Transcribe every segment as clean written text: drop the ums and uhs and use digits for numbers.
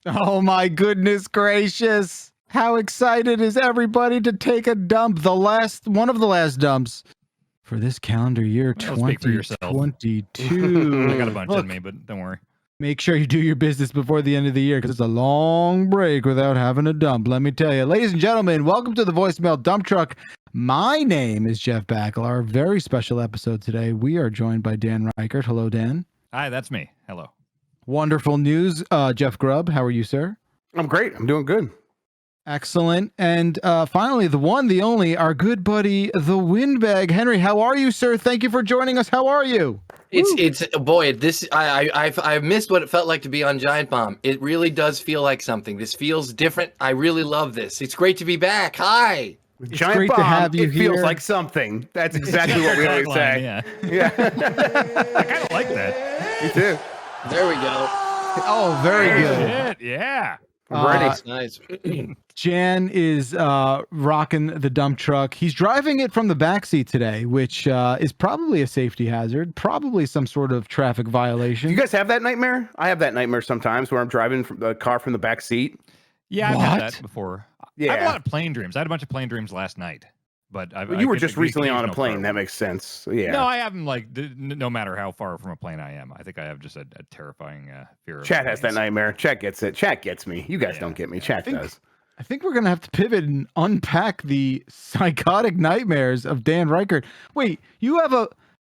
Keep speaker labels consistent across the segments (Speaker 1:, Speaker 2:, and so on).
Speaker 1: Oh my goodness gracious. How excited is everybody to take a dump? One of the last dumps for this calendar year,
Speaker 2: Well, speak for yourself.
Speaker 1: 2022.
Speaker 2: I got a bunch
Speaker 1: Look,
Speaker 2: in me, but don't worry.
Speaker 1: make sure you do your business before the end of the year because it's a long break without having a dump. Let me tell you. Ladies and gentlemen, welcome to the Voicemail Dump Truck. My name is Jeff Backel. Our very special episode today. We are joined by Dan Reichert. Hello, Dan.
Speaker 2: Hi, that's me. Hello.
Speaker 1: Wonderful news. Jeff Grubb, how are you, sir?
Speaker 3: I'm great. I'm doing good.
Speaker 1: Excellent. And finally, the one, the only, our good buddy, the Windbag. Henry, how are you, sir? Thank you for joining us. How are you?
Speaker 4: I missed what it felt like to be on Giant Bomb. It really does feel like something. This feels different. I really love this. It's great to be back. Hi.
Speaker 1: It's
Speaker 3: Giant
Speaker 1: great
Speaker 3: Bomb,
Speaker 1: to have you
Speaker 3: it
Speaker 1: here.
Speaker 3: feels like something. That's exactly what we always say.
Speaker 2: Yeah. I kind of like that.
Speaker 3: Me too.
Speaker 4: There we go.
Speaker 1: Oh, very good.
Speaker 2: Shit, yeah.
Speaker 4: Nice.
Speaker 1: Jan is rocking the dump truck. He's driving it from the backseat today, which is probably a safety hazard, probably some sort of traffic violation.
Speaker 3: Do you guys have that nightmare? I have that nightmare sometimes where I'm driving the car from the back seat.
Speaker 2: Yeah, I've had that before.
Speaker 3: Yeah.
Speaker 2: I have a lot of plane dreams. I had a bunch of plane dreams last night. But
Speaker 3: you were just recently on a plane. That makes sense. Yeah.
Speaker 2: No, I haven't. No matter how far from a plane I am, I think I have just a terrifying fear.
Speaker 3: Chat has that nightmare. Chat gets it. Chat gets me. You guys don't get me. Chat does.
Speaker 1: I think we're gonna have to pivot and unpack the psychotic nightmares of Dan Reichert. Wait, you have a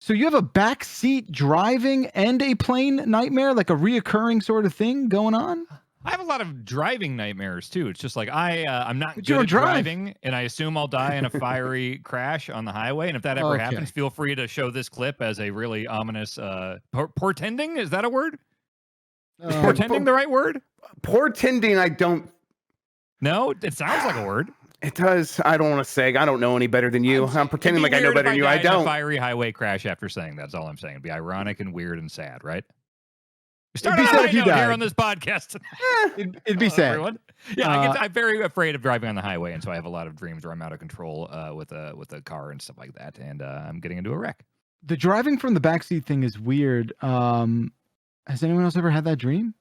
Speaker 1: backseat driving and a plane nightmare, like a reoccurring sort of thing going on?
Speaker 2: I have a lot of driving nightmares too. It's just like I'm not good at driving, and I assume I'll die in a fiery crash on the highway. And if that ever happens, feel free to show this clip as a really ominous portending. Is that a word? Is portending the right word?
Speaker 3: Portending, I don't.
Speaker 2: No, it sounds like a word.
Speaker 3: It does. I don't want to say. I don't know any better than you. I'm pretending like I know better than you. I don't.
Speaker 2: A fiery highway crash after saying that's all I'm saying. It'd be ironic and weird and sad, right?
Speaker 1: It'd be sad if you died
Speaker 2: here on this podcast.
Speaker 1: It'd be sad.
Speaker 2: Everyone. Yeah, I'm very afraid of driving on the highway, and so I have a lot of dreams where I'm out of control with a car and stuff like that, and I'm getting into a wreck.
Speaker 1: The driving from the backseat thing is weird. Has anyone else ever had that dream?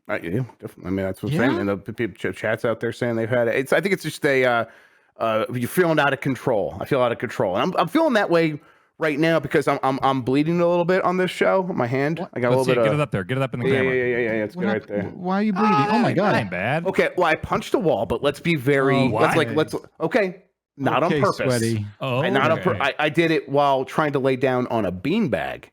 Speaker 3: Yeah, definitely. I mean, that's what I'm saying. And the people chats out there saying they've had it. I think it's just you're feeling out of control. I feel out of control, and I'm feeling that way right now because I'm bleeding a little bit on this show. My hand.
Speaker 1: What?
Speaker 3: I got a little bit.
Speaker 2: Get it up there. Get it up in the camera.
Speaker 3: Yeah. It's good right there.
Speaker 1: Why are you bleeding? Oh my god.
Speaker 2: That ain't bad.
Speaker 3: Okay. Well, I punched a wall, but let's be very. Let's. Okay. Not on purpose.
Speaker 1: Sweaty.
Speaker 2: Oh.
Speaker 3: I did it while trying to lay down on a beanbag,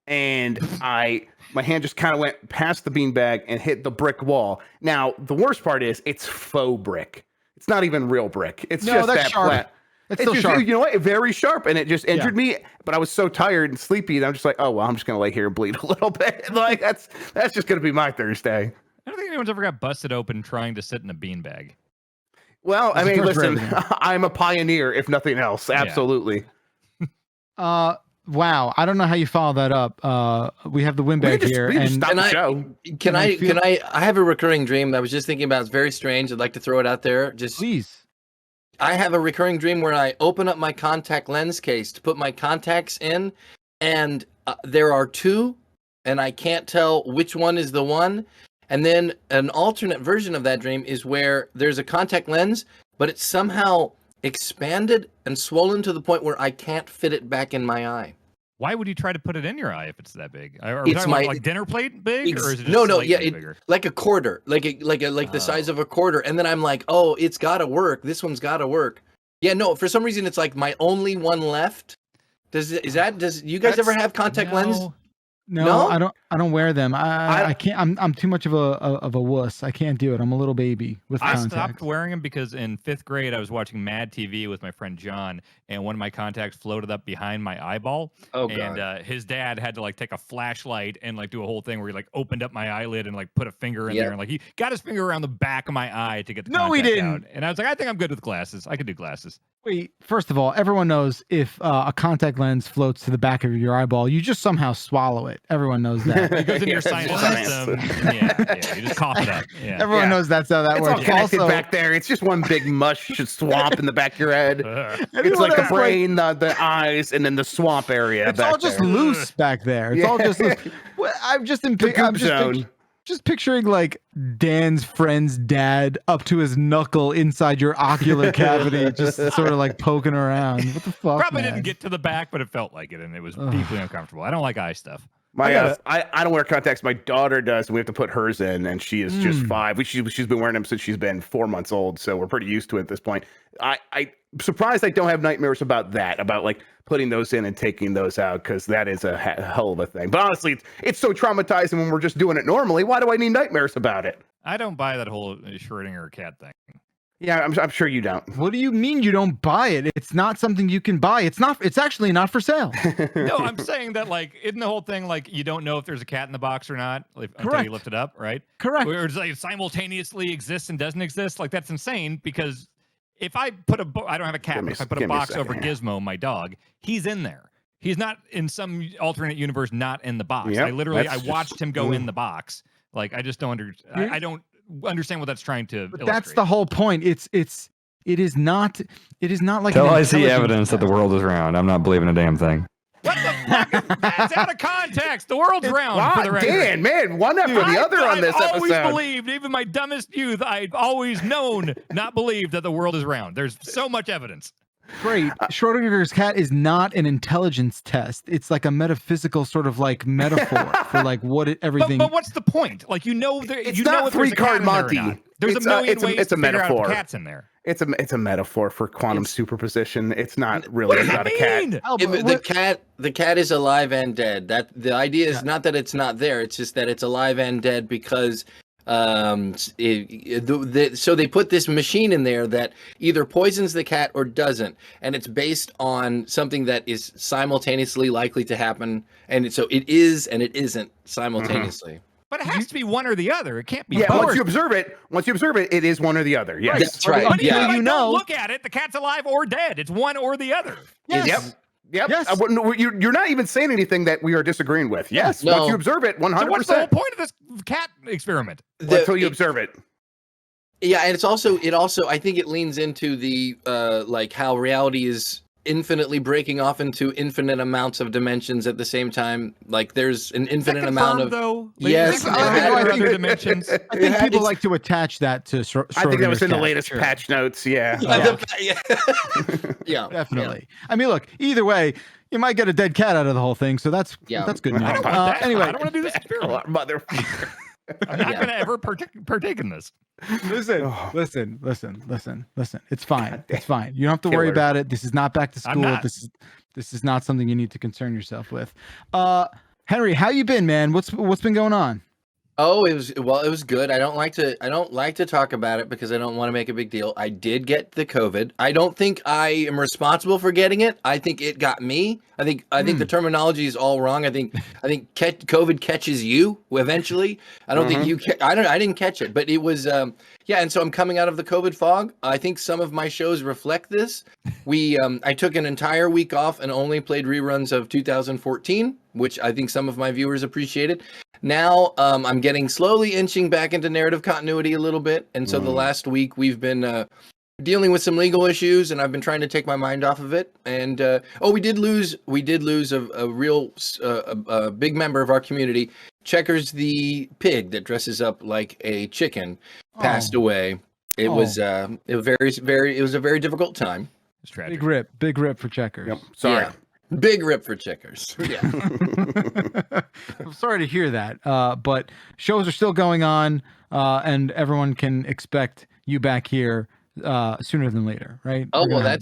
Speaker 3: and my hand just kind of went past the beanbag and hit the brick wall. Now the worst part is it's faux brick. It's not even real brick. It's just that flat.
Speaker 1: It's still sharp.
Speaker 3: You know what? Very sharp, and it just injured me. But I was so tired and sleepy that I'm just like, oh well, I'm just gonna lay here and bleed a little bit. Like that's just gonna be my Thursday.
Speaker 2: I don't think anyone's ever got busted open trying to sit in a beanbag.
Speaker 3: Well, I mean, listen, I'm a pioneer, if nothing else. Absolutely.
Speaker 1: Wow, I don't know how you follow that up. We have the windbag here, and
Speaker 4: I have a recurring dream. I was just thinking about. It's very strange. I'd like to throw it out there. Just
Speaker 1: please.
Speaker 4: I have a recurring dream where I open up my contact lens case to put my contacts in, and there are two, and I can't tell which one is the one. And then an alternate version of that dream is where there's a contact lens, but it's somehow expanded and swollen to the point where I can't fit it back in my eye.
Speaker 2: Why would you try to put it in your eye if it's that big? Are we talking about like dinner plate big, or is it just bigger?
Speaker 4: Like a quarter, like the size of a quarter. And then I'm like, oh, it's got to work. This one's got to work. Yeah, no, for some reason it's like my only one left. Does you guys ever have contact lens?
Speaker 1: No, I don't wear them. I can't. I'm too much of a wuss. I can't do it. I'm a little baby with contacts.
Speaker 2: I stopped wearing them because in 5th grade I was watching Mad TV with my friend John, and one of my contacts floated up behind my eyeball.
Speaker 4: Oh god!
Speaker 2: And his dad had to like take a flashlight and like do a whole thing where he like opened up my eyelid and like put a finger in there, and like he got his finger around the back of my eye to get the contact out. And I was like, I think I'm good with glasses. I can do glasses.
Speaker 1: Wait, first of all, everyone knows if a contact lens floats to the back of your eyeball, you just somehow swallow it. Everyone knows that.
Speaker 2: It goes in your sinus system. Yeah, you just cough it up. Yeah.
Speaker 1: Everyone knows that's how that works.
Speaker 3: All connected back there. It's just one big mush swamp in the back of your head. It's like the brain, the eyes, and then the swamp area.
Speaker 1: It's all just loose back there. It's all just loose. I'm just Just picturing like Dan's friend's dad up to his knuckle inside your ocular cavity, just sort of like poking around. What the fuck?
Speaker 2: Probably
Speaker 1: man?
Speaker 2: didn't get to the back, but it felt like it, and it was deeply uncomfortable. I don't like eye stuff.
Speaker 3: I don't wear contacts. My daughter does. And we have to put hers in, and she is just 5. She's been wearing them since she's been 4 months old, so we're pretty used to it at this point. I'm surprised I don't have nightmares about that, about like putting those in and taking those out, because that is a hell of a thing. But honestly, it's so traumatizing when we're just doing it normally. Why do I need nightmares about it?
Speaker 2: I don't buy that whole Schrodinger cat thing.
Speaker 3: Yeah, I'm sure you don't.
Speaker 1: What do you mean you don't buy it? It's not something you can buy. It's actually not for sale.
Speaker 2: No, I'm saying that, like, isn't the whole thing like you don't know if there's a cat in the box or not until you lift it up, right?
Speaker 1: Correct.
Speaker 2: Or it's like it simultaneously exists and doesn't exist. Like, that's insane, because if I put I don't have a cat, but if I put a box over Gizmo, my dog, he's in there. He's not in some alternate universe, not in the box.
Speaker 3: Yep,
Speaker 2: I watched him go in the box. Like, I just don't I don't understand what that's trying to illustrate.
Speaker 1: That's the whole point. It is not like
Speaker 5: Till I see evidence that the world is round, I'm not believing a damn thing.
Speaker 2: What the fuck? That's out of context. The world's round. For the record.
Speaker 3: Dan, man, one after the other on this episode.
Speaker 2: I've always believed, even my dumbest youth, I've always known, not believed, that the world is round. There's so much evidence.
Speaker 1: Great. Schrodinger's cat is not an intelligence test. It's like a metaphysical sort of like metaphor for like everything.
Speaker 2: But what's the point? Like,
Speaker 3: it's
Speaker 2: you
Speaker 3: not
Speaker 2: know if there's a cat
Speaker 3: three-card
Speaker 2: in there or
Speaker 3: Monty.
Speaker 2: not. There's a million ways
Speaker 3: it's a
Speaker 2: to figure out
Speaker 3: metaphor.
Speaker 2: if the cat's in there.
Speaker 3: It's a metaphor for quantum superposition. It's not really about a cat.
Speaker 4: The cat is alive and dead. That the idea is not that it's not there. It's just that it's alive and dead because so they put this machine in there that either poisons the cat or doesn't, and it's based on something that is simultaneously likely to happen, and so it is and it isn't simultaneously.
Speaker 2: But it has to be one or the other. It can't be
Speaker 3: both.
Speaker 2: both.
Speaker 3: Once you observe it, it is one or the other. Yes.
Speaker 4: That's right.
Speaker 2: But even if I don't look at it, the cat's alive or dead. It's one or the other.
Speaker 1: Yes.
Speaker 3: Yep.
Speaker 1: Yes.
Speaker 3: You're not even saying anything that we are disagreeing with. Yes.
Speaker 4: No.
Speaker 3: Once you observe it, 100%.
Speaker 2: So what's the whole point of this cat experiment?
Speaker 3: Until you observe it.
Speaker 4: Yeah, and it also I think it leans into the like how reality is infinitely breaking off into infinite amounts of dimensions at the same time. Like there's an infinite amount of yes.
Speaker 2: I think other dimensions.
Speaker 1: I think people like to attach that to Schrodinger's
Speaker 3: I think that was in the
Speaker 1: cat.
Speaker 3: latest patch notes. Yeah.
Speaker 4: Yeah,
Speaker 1: Definitely. Yeah. I mean, look, either way, you might get a dead cat out of the whole thing, so that's good news.
Speaker 2: I don't want that.
Speaker 1: Anyway,
Speaker 2: I don't want to do this experiment.
Speaker 3: Motherfucker.
Speaker 2: I'm not going to ever partake in this.
Speaker 1: Listen. It's fine. It's fine. You don't have to worry about it. This is not back to school. This is not something you need to concern yourself with. Henry, how you been, man? What's been going on?
Speaker 4: Oh, it was good. I don't like to talk about it because I don't want to make a big deal. I did get the COVID. I don't think I am responsible for getting it. I think it got me. I think the terminology is all wrong. I think COVID catches you eventually. I don't think you I didn't catch it, but it was and so I'm coming out of the COVID fog. I think some of my shows reflect this. I took an entire week off and only played reruns of 2014, which I think some of my viewers appreciated. Now I'm getting slowly inching back into narrative continuity a little bit, and so the last week we've been dealing with some legal issues, and I've been trying to take my mind off of it. And we did lose a real big member of our community. Checkers the pig that dresses up like a chicken passed away. It was a very difficult time.
Speaker 2: It's tragic.
Speaker 1: Big rip for Checkers.
Speaker 3: Yep. Sorry.
Speaker 4: Yeah. Big rip for Checkers. Yeah.
Speaker 1: I'm sorry to hear that, but shows are still going on, and everyone can expect you back here sooner than later, right?
Speaker 4: Oh, well,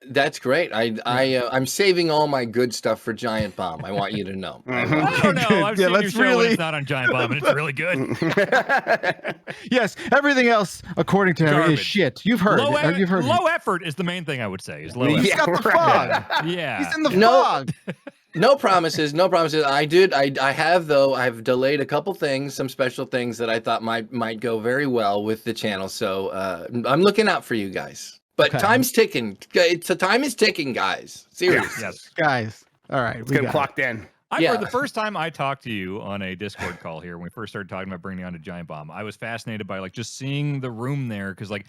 Speaker 4: that's great. I'm saving all my good stuff for Giant Bomb. I want you to know.
Speaker 2: I don't know. I've seen your show when it's not on Giant Bomb, and it's really good.
Speaker 1: Yes, everything else, according to her, is shit. You've heard. You've heard.
Speaker 2: Low effort is the main thing I would say. Is low effort.
Speaker 1: He's got the fog.
Speaker 2: Yeah,
Speaker 1: he's in the fog.
Speaker 4: No promises. I have delayed a couple things, some special things that I thought might go very well with the channel. So I'm looking out for you guys. But time's ticking. Time is ticking, guys. Seriously.
Speaker 2: Yes.
Speaker 1: Guys. All right.
Speaker 3: It's getting clocked in.
Speaker 2: For the first time I talked to you on a Discord call here, when we first started talking about bringing you on to Giant Bomb, I was fascinated by like just seeing the room there, because like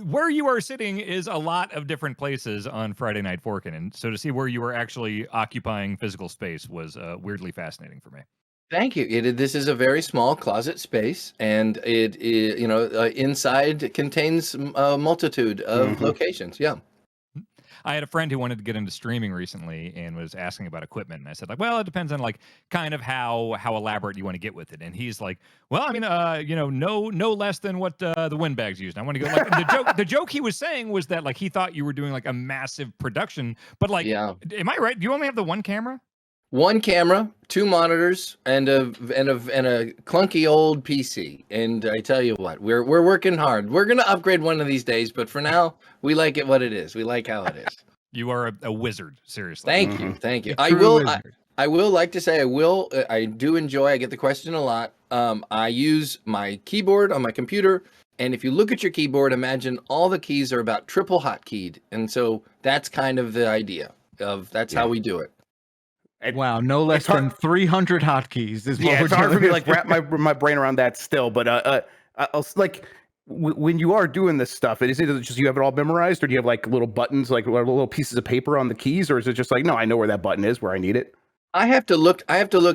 Speaker 2: where you are sitting is a lot of different places on Friday Night Forkin', and so to see where you were actually occupying physical space was weirdly fascinating for me.
Speaker 4: Thank you. This is a very small closet space, and inside it contains a multitude of locations. Yeah.
Speaker 2: I had a friend who wanted to get into streaming recently and was asking about equipment, and I said, like, well, it depends on like kind of how elaborate you want to get with it. And he's like, well, I mean, no less than what the windbags used. I want to go like the joke he was saying was that like he thought you were doing like a massive production, but like, am I right? Do you only have the one camera?
Speaker 4: One camera, 2 monitors, and a clunky old PC. And I tell you what, we're working hard. We're gonna upgrade one of these days, but for now, we like it what it is. We like how it is.
Speaker 2: You are a wizard, seriously.
Speaker 4: Thank you. I will like to say I do enjoy. I get the question a lot. I use my keyboard on my computer, and if you look at your keyboard, imagine all the keys are about triple hotkeyed, and so that's kind of the idea of how we do it.
Speaker 1: Wow, no less than 300 hotkeys is what
Speaker 3: it's hard for me to like wrap my brain around that still. But like when you are doing this stuff, is it just you have it all memorized, or do you have like little buttons, like little pieces of paper on the keys, or is it just like, no, I know where that button is, where I need it?
Speaker 4: I have to look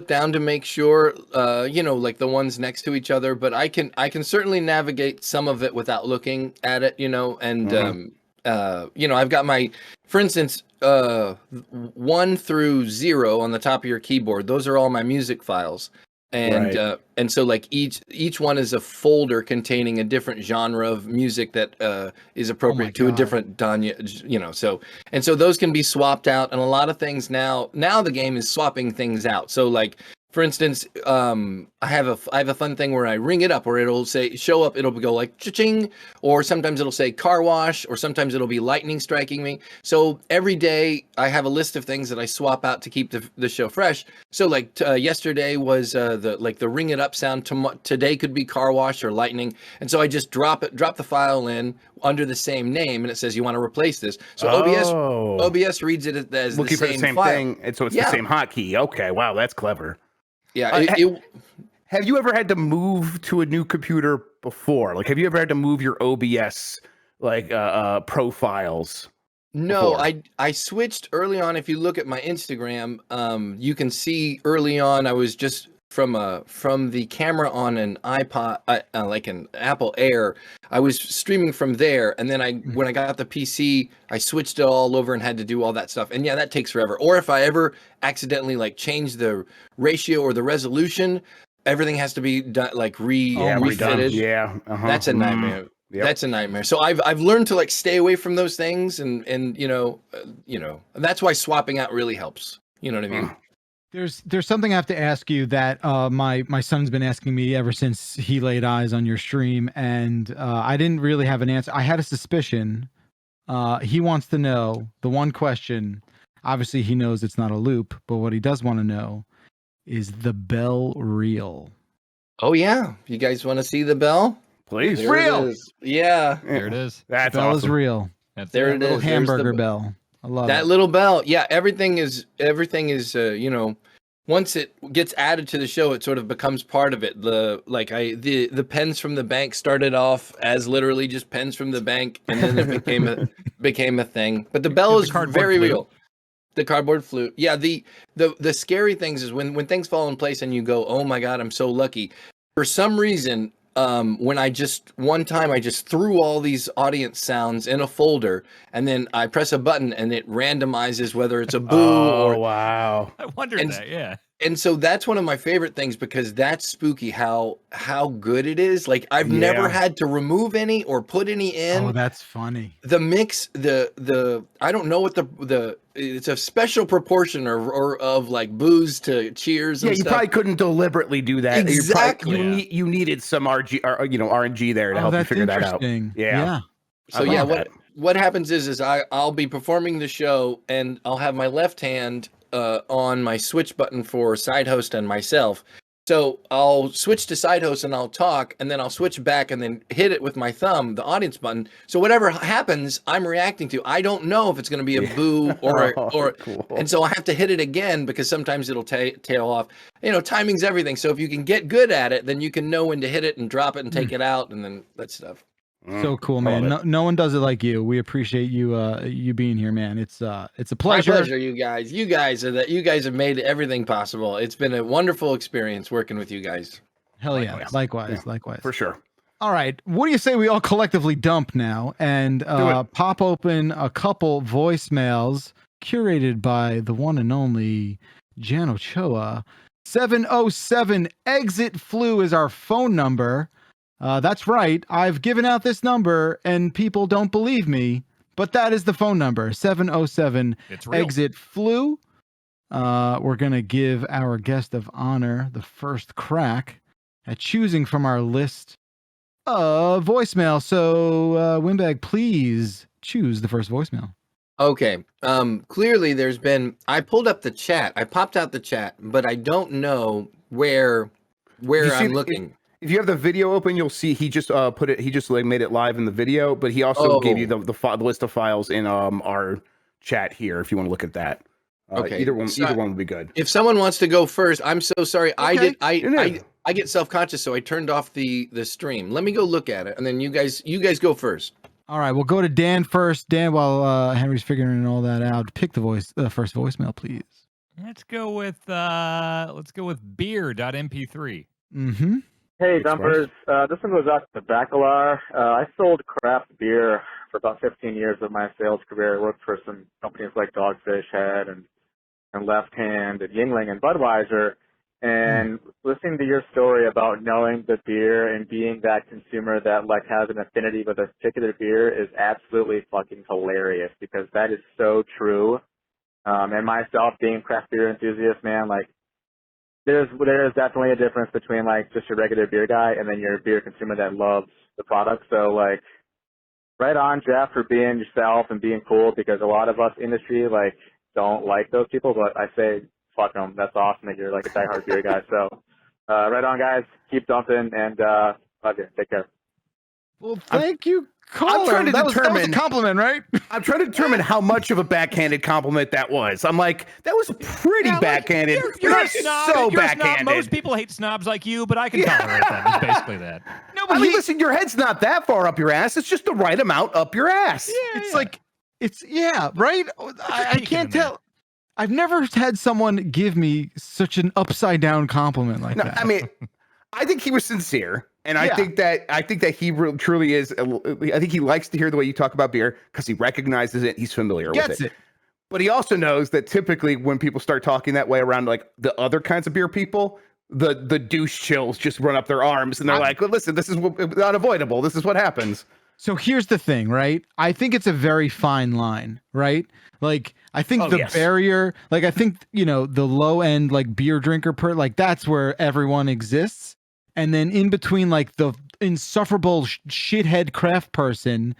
Speaker 4: down to make sure, like the ones next to each other. But I can certainly navigate some of it without looking at it, and I've got for instance, 1 through 0 on the top of your keyboard. Those are all my music files, and so like each one is a folder containing a different genre of music that is appropriate to a different Danya, so those can be swapped out, and a lot of things now the game is swapping things out. So like, for instance, I have a fun thing where I ring it up, where it'll show up, it'll go like cha-ching, or sometimes it'll say car wash, or sometimes it'll be lightning striking me. So every day I have a list of things that I swap out to keep the show fresh. So like yesterday was the ring it up sound. Today could be car wash or lightning, and so I just drop the file in under the same name, and it says you want to replace this. So OBS reads it as
Speaker 3: looking
Speaker 4: the
Speaker 3: for the
Speaker 4: same
Speaker 3: same
Speaker 4: file.
Speaker 3: thing, and so it's the same hotkey. Okay, wow, that's clever.
Speaker 4: Yeah.
Speaker 3: Have you ever had to move to a new computer before? Like, have you ever had to move your OBS profiles?
Speaker 4: No,
Speaker 3: before?
Speaker 4: I switched early on. If you look at my Instagram, you can see early on I was just from the camera on an iPod, like an Apple Air. I was streaming from there, and then when I got the PC, I switched it all over and had to do all that stuff. And yeah, that takes forever. Or if I ever accidentally like change the ratio or the resolution, everything has to be done like refitted.
Speaker 3: Yeah,
Speaker 4: that's a nightmare. Yep. That's a nightmare. So I've learned to like stay away from those things, and that's why swapping out really helps. You know what I mean?
Speaker 1: There's something I have to ask you that my son's been asking me ever since he laid eyes on your stream, and I didn't really have an answer. I had a suspicion. He wants to know the one question. Obviously, he knows it's not a loop, but what he does want to know is the bell real?
Speaker 4: Oh yeah, you guys want to see the bell?
Speaker 3: Please,
Speaker 4: there
Speaker 1: real.
Speaker 4: It is. Yeah,
Speaker 2: there it is.
Speaker 3: That's
Speaker 1: bell
Speaker 3: awesome.
Speaker 1: Is real.
Speaker 2: That's
Speaker 4: there. It
Speaker 1: little
Speaker 4: is.
Speaker 1: Hamburger bell. I love
Speaker 4: that little bell. Yeah, everything is. Once it gets added to the show, it sort of becomes part of it. The pens from the bank started off as literally just pens from the bank, and then it became a thing. But the bell is very real. The cardboard flute. Yeah, the scary things is when things fall in place and you go, oh my God, I'm so lucky. For some reason, when one time I just threw all these audience sounds in a folder, and then I press a button and it randomizes whether it's a boo or
Speaker 3: wow.
Speaker 2: I wondered that, yeah.
Speaker 4: And so that's one of my favorite things, because that's spooky how good it is. Like I've never had to remove any or put any in.
Speaker 1: Oh, that's funny.
Speaker 4: The mix, I don't know what it's a special proportion or of like boos to cheers. And
Speaker 3: you probably couldn't deliberately do that.
Speaker 4: Exactly.
Speaker 3: You needed some RNG there to help you figure that out.
Speaker 1: Yeah.
Speaker 4: So what happens is I'll be performing the show, and I'll have my left hand on my switch button for side host and myself. So I'll switch to side host and I'll talk, and then I'll switch back and then hit it with my thumb, the audience button. So whatever happens, I'm reacting to. I don't know if it's going to be a boo or
Speaker 3: cool.
Speaker 4: And so I have to hit it again, because sometimes it'll tail off. Timing's everything. So if you can get good at it, then you can know when to hit it and drop it and take it out, and then that stuff.
Speaker 1: So cool, man. No one does it like you. We appreciate you you being here, man. It's a pleasure.
Speaker 4: My pleasure, you guys. You guys have made everything possible. It's been a wonderful experience working with you guys.
Speaker 1: Hell yeah. Likewise.
Speaker 3: For sure.
Speaker 1: All right. What do you say we all collectively dump now and pop open a couple voicemails curated by the one and only Jan Ochoa. 707 exit flu is our phone number. That's right. I've given out this number and people don't believe me, but that is the phone number. 707 exit flu. We're going to give our guest of honor the first crack at choosing from our list of voicemail. So, Windbag, please choose the first voicemail.
Speaker 4: Okay. Clearly I pulled up the chat. I popped out the chat, but I don't know where I'm looking.
Speaker 3: If you have the video open, you'll see he just made it live in the video, but he also gave you the list of files in our chat here if you want to look at that.
Speaker 4: Okay.
Speaker 3: Either one would be good.
Speaker 4: If someone wants to go first, I'm so sorry.
Speaker 3: Okay.
Speaker 4: I get self-conscious, so I turned off the stream. Let me go look at it, and then you guys go first.
Speaker 1: All right, we'll go to Dan first. Dan, while Henry's figuring all that out, pick the first voicemail, please.
Speaker 2: Let's go with beer.mp3.
Speaker 1: Mm-hmm.
Speaker 6: Hey, Dumpers. This one goes out to Bacalar. I sold craft beer for about 15 years of my sales career. I worked for some companies like Dogfish Head and Left Hand and Yingling and Budweiser. And listening to your story about knowing the beer and being that consumer that like has an affinity with a particular beer is absolutely fucking hilarious because that is so true. And myself being a craft beer enthusiast, man, like there is definitely a difference between like just your regular beer guy and then your beer consumer that loves the product. So like right on, Jeff, for being yourself and being cool because a lot of us industry like don't like those people, but I say fuck them. That's awesome that you're like a diehard beer guy. So right on, guys. Keep dumping and love you. Take care.
Speaker 1: Well, thank you.
Speaker 3: I'm trying to determine
Speaker 1: that was a compliment, right?
Speaker 3: I'm trying to determine how much of a backhanded compliment that was. I'm like, that was pretty backhanded.
Speaker 2: You're
Speaker 3: not
Speaker 2: a snob.
Speaker 3: so
Speaker 2: You're
Speaker 3: backhanded.
Speaker 2: A snob. Most people hate snobs like you, but I can tolerate that. It's basically that.
Speaker 3: No, but listen, your head's not that far up your ass. It's just the right amount up your ass.
Speaker 2: Yeah,
Speaker 1: right? I can't tell. I've never had someone give me such an upside down compliment like that.
Speaker 3: I mean, I think he was sincere. And I think that he really, truly is. I think he likes to hear the way you talk about beer because he recognizes it. He's familiar with it. But he also knows that typically when people start talking that way around like the other kinds of beer people, the douche chills just run up their arms and they're like, well, listen, this is unavoidable. This is what happens.
Speaker 1: So here's the thing, right? I think it's a very fine line, right? Like, I think barrier, like, I think, the low end, like, beer drinker, that's where everyone exists. And then in between, like, the insufferable shithead craft person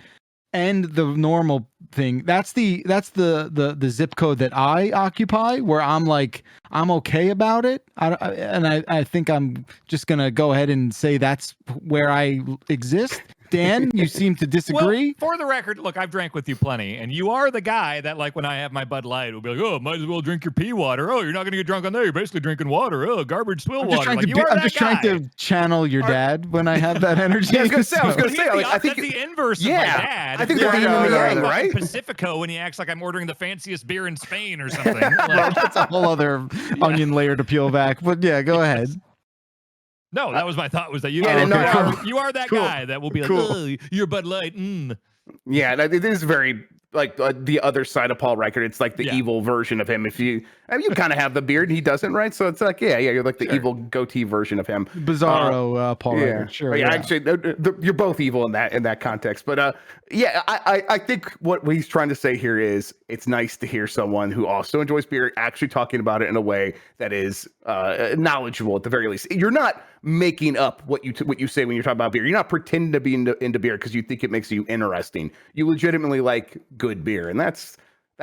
Speaker 1: and the normal thing, that's the zip code that I occupy, where I'm like, I'm okay about it. I think I'm just going to go ahead and say that's where I exist. Dan, you seem to disagree.
Speaker 2: Well, for the record, look, I've drank with you plenty, and you are the guy that, like, when I have my Bud Light, will be like, oh, might as well drink your pea water. Oh, you're not going to get drunk on there. You're basically drinking water. Oh, garbage swill water.
Speaker 1: I'm just trying to channel your dad when I have that energy.
Speaker 3: I was going to say,
Speaker 2: I think that's the inverse of my dad.
Speaker 3: I think they're yin and yang, right?
Speaker 2: Pacifico when he acts like I'm ordering the fanciest beer in Spain or something.
Speaker 1: That's a whole other onion layer to peel back. But yeah, go ahead.
Speaker 2: No, that was my thought. Was that you are that guy that will be like, oh, you're Bud Light.
Speaker 3: Yeah, it is very like the other side of Paul Reichert. It's like the evil version of him. If you kind of have the beard and he doesn't, right? So it's like, you're like the evil goatee version of him.
Speaker 1: Bizarro Paul Reichert. Sure.
Speaker 3: Yeah, actually, you're both evil in that context. But I think what he's trying to say here is it's nice to hear someone who also enjoys beer actually talking about it in a way that is knowledgeable at the very least. You're not making up what you say when you're talking about beer. You're not pretending to be into beer because you think it makes you interesting. You legitimately like good beer, and that's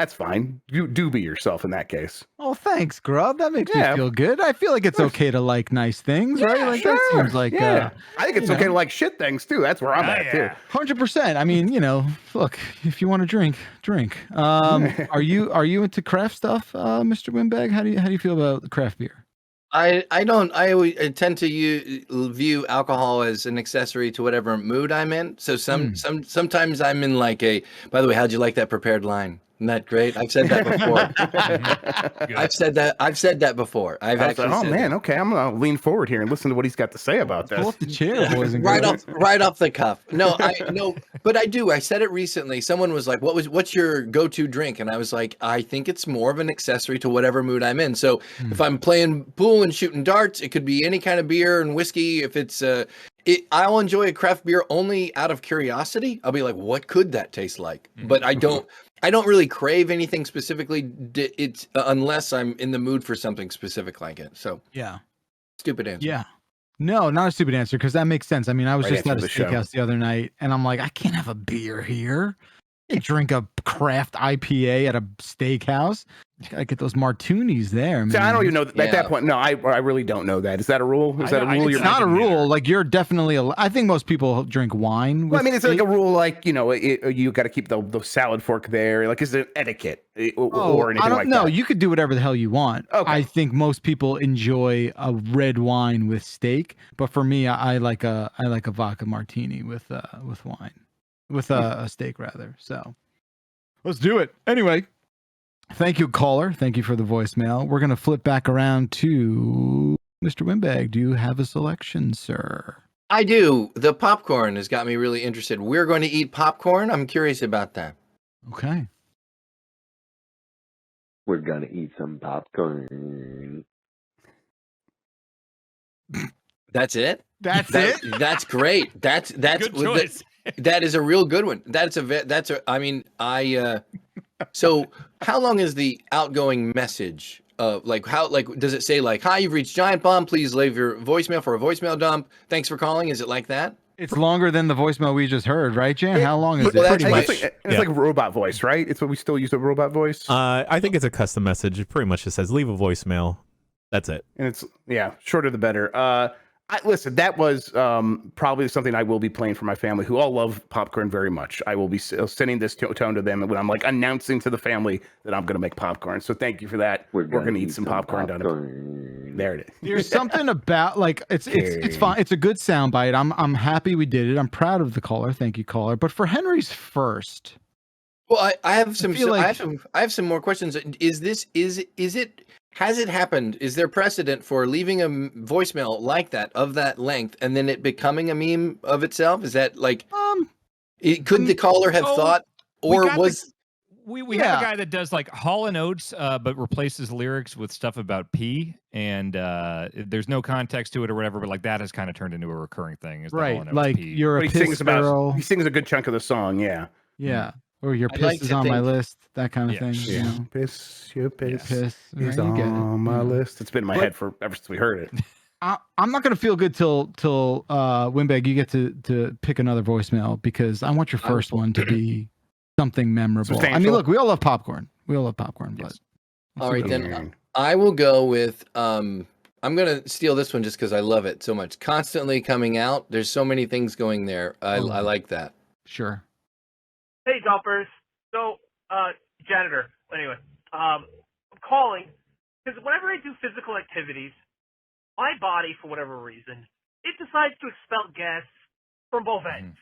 Speaker 3: fine. You do be yourself in that case.
Speaker 1: Oh, thanks, Grub. That makes me feel good. I feel like it's okay to like nice things, right? Like that seems like
Speaker 3: I think it's okay to like shit things too. That's where I'm at too.
Speaker 1: 100%. I mean, look, if you want to drink. Are you into craft stuff, Mr. Windbag? How do you feel about craft beer?
Speaker 4: I don't. I tend to view alcohol as an accessory to whatever mood I'm in. So sometimes I'm in like a. By the way, how'd you like that prepared line? Isn't that great? I've said that before. I've said that before. I've actually.
Speaker 3: Oh
Speaker 4: said
Speaker 3: man,
Speaker 4: that.
Speaker 3: okay. I'm gonna lean forward here and listen to what he's got to say about this.
Speaker 1: Pull up the chair, boys and
Speaker 4: right
Speaker 1: girls.
Speaker 4: off the cuff. No, but I do. I said it recently. Someone was like, "What's your go-to drink?" And I was like, "I think it's more of an accessory to whatever mood I'm in." So if I'm playing pool and shooting darts, it could be any kind of beer and whiskey. If it's I'll enjoy a craft beer only out of curiosity. I'll be like, "What could that taste like?" But I don't really crave anything specifically. It's unless I'm in the mood for something specific like it. So
Speaker 1: yeah,
Speaker 4: stupid answer.
Speaker 1: Yeah. No, not a stupid answer because that makes sense. I mean, I was
Speaker 3: Right
Speaker 1: just at a
Speaker 3: answer to the
Speaker 1: steakhouse the other night, and I'm like, I can't have a beer here. You drink a craft IPA at a steakhouse. Gotta get those martinis there, man.
Speaker 3: See, I don't even know at that point. No, I really don't know that. Is that a rule? Is that a rule?
Speaker 1: It's not a rule. Like you're definitely. I think most people drink wine.
Speaker 3: Well, I mean, it's like a rule. Like you got to keep the salad fork there. Like, is it etiquette or anything like that?
Speaker 1: No, you could do whatever the hell you want.
Speaker 3: Okay.
Speaker 1: I think most people enjoy a red wine with steak, but for me, I like a vodka martini with wine, with a steak rather. So let's do it anyway. Thank you, caller. Thank you for the voicemail. We're going to flip back around to Mr. Wimbag. Do you have a selection, sir?
Speaker 4: I do. The popcorn has got me really interested. We're going to eat popcorn. I'm curious about that.
Speaker 1: Okay.
Speaker 7: We're going to eat some popcorn.
Speaker 4: That's it?
Speaker 1: That's it?
Speaker 4: That's great. That's
Speaker 2: Good choice.
Speaker 4: That is a real good one. So how long is the outgoing message? Does it say like, "Hi, you've reached Giant Bomb. Please leave your voicemail for a voicemail dump. Thanks for calling." Is it like that?
Speaker 1: It's longer than the voicemail we just heard, right, Jan? How long is it?
Speaker 4: Well,
Speaker 3: Pretty much. It's like robot voice, right? It's what we still use a robot voice.
Speaker 8: I think it's a custom message. It pretty much just says leave a voicemail. That's it.
Speaker 3: And it's shorter the better. Listen, that was probably something I will be playing for my family, who all love popcorn very much. I will be sending this tone to them when I'm like announcing to the family that I'm going to make popcorn. So thank you for that. We're going to eat some popcorn down there. It is.
Speaker 1: There's something about like it's fine. It's a good soundbite. I'm happy we did it. I'm proud of the caller. Thank you, caller. But for Henry's first.
Speaker 4: Well, I have some. I have some more questions. Has it happened? Is there precedent for leaving a voicemail like that of that length and then it becoming a meme of itself? Is that like could the caller have thought, or was
Speaker 2: we have a guy that does like Hall and Oates, but replaces lyrics with stuff about pee, and there's no context to it or whatever, but like that has kind of turned into a recurring thing. Is
Speaker 1: right?
Speaker 2: Hall and Oates
Speaker 1: Like
Speaker 2: pee.
Speaker 1: you're a
Speaker 3: He
Speaker 1: piss girl.
Speaker 3: He sings a good chunk of the song. Yeah.
Speaker 1: Yeah. Or your piss is on my list, that kind of thing.
Speaker 3: Yeah.
Speaker 1: You know?
Speaker 3: Piss, your piss,
Speaker 1: piss.
Speaker 3: is
Speaker 1: Right, you get it.
Speaker 3: on my list. It's been in my head ever since we heard it.
Speaker 1: I'm not gonna feel good till Wimbag, you get to pick another voicemail because I want your first one to be something memorable. I mean, look, we all love popcorn. But
Speaker 4: all right, then I will go with I'm gonna steal this one just because I love it so much. Constantly coming out. There's so many things going there. I like that.
Speaker 1: Sure.
Speaker 9: Hey, dumpers. So, janitor. Anyway, I'm calling because whenever I do physical activities, my body, for whatever reason, it decides to expel gas from both ends.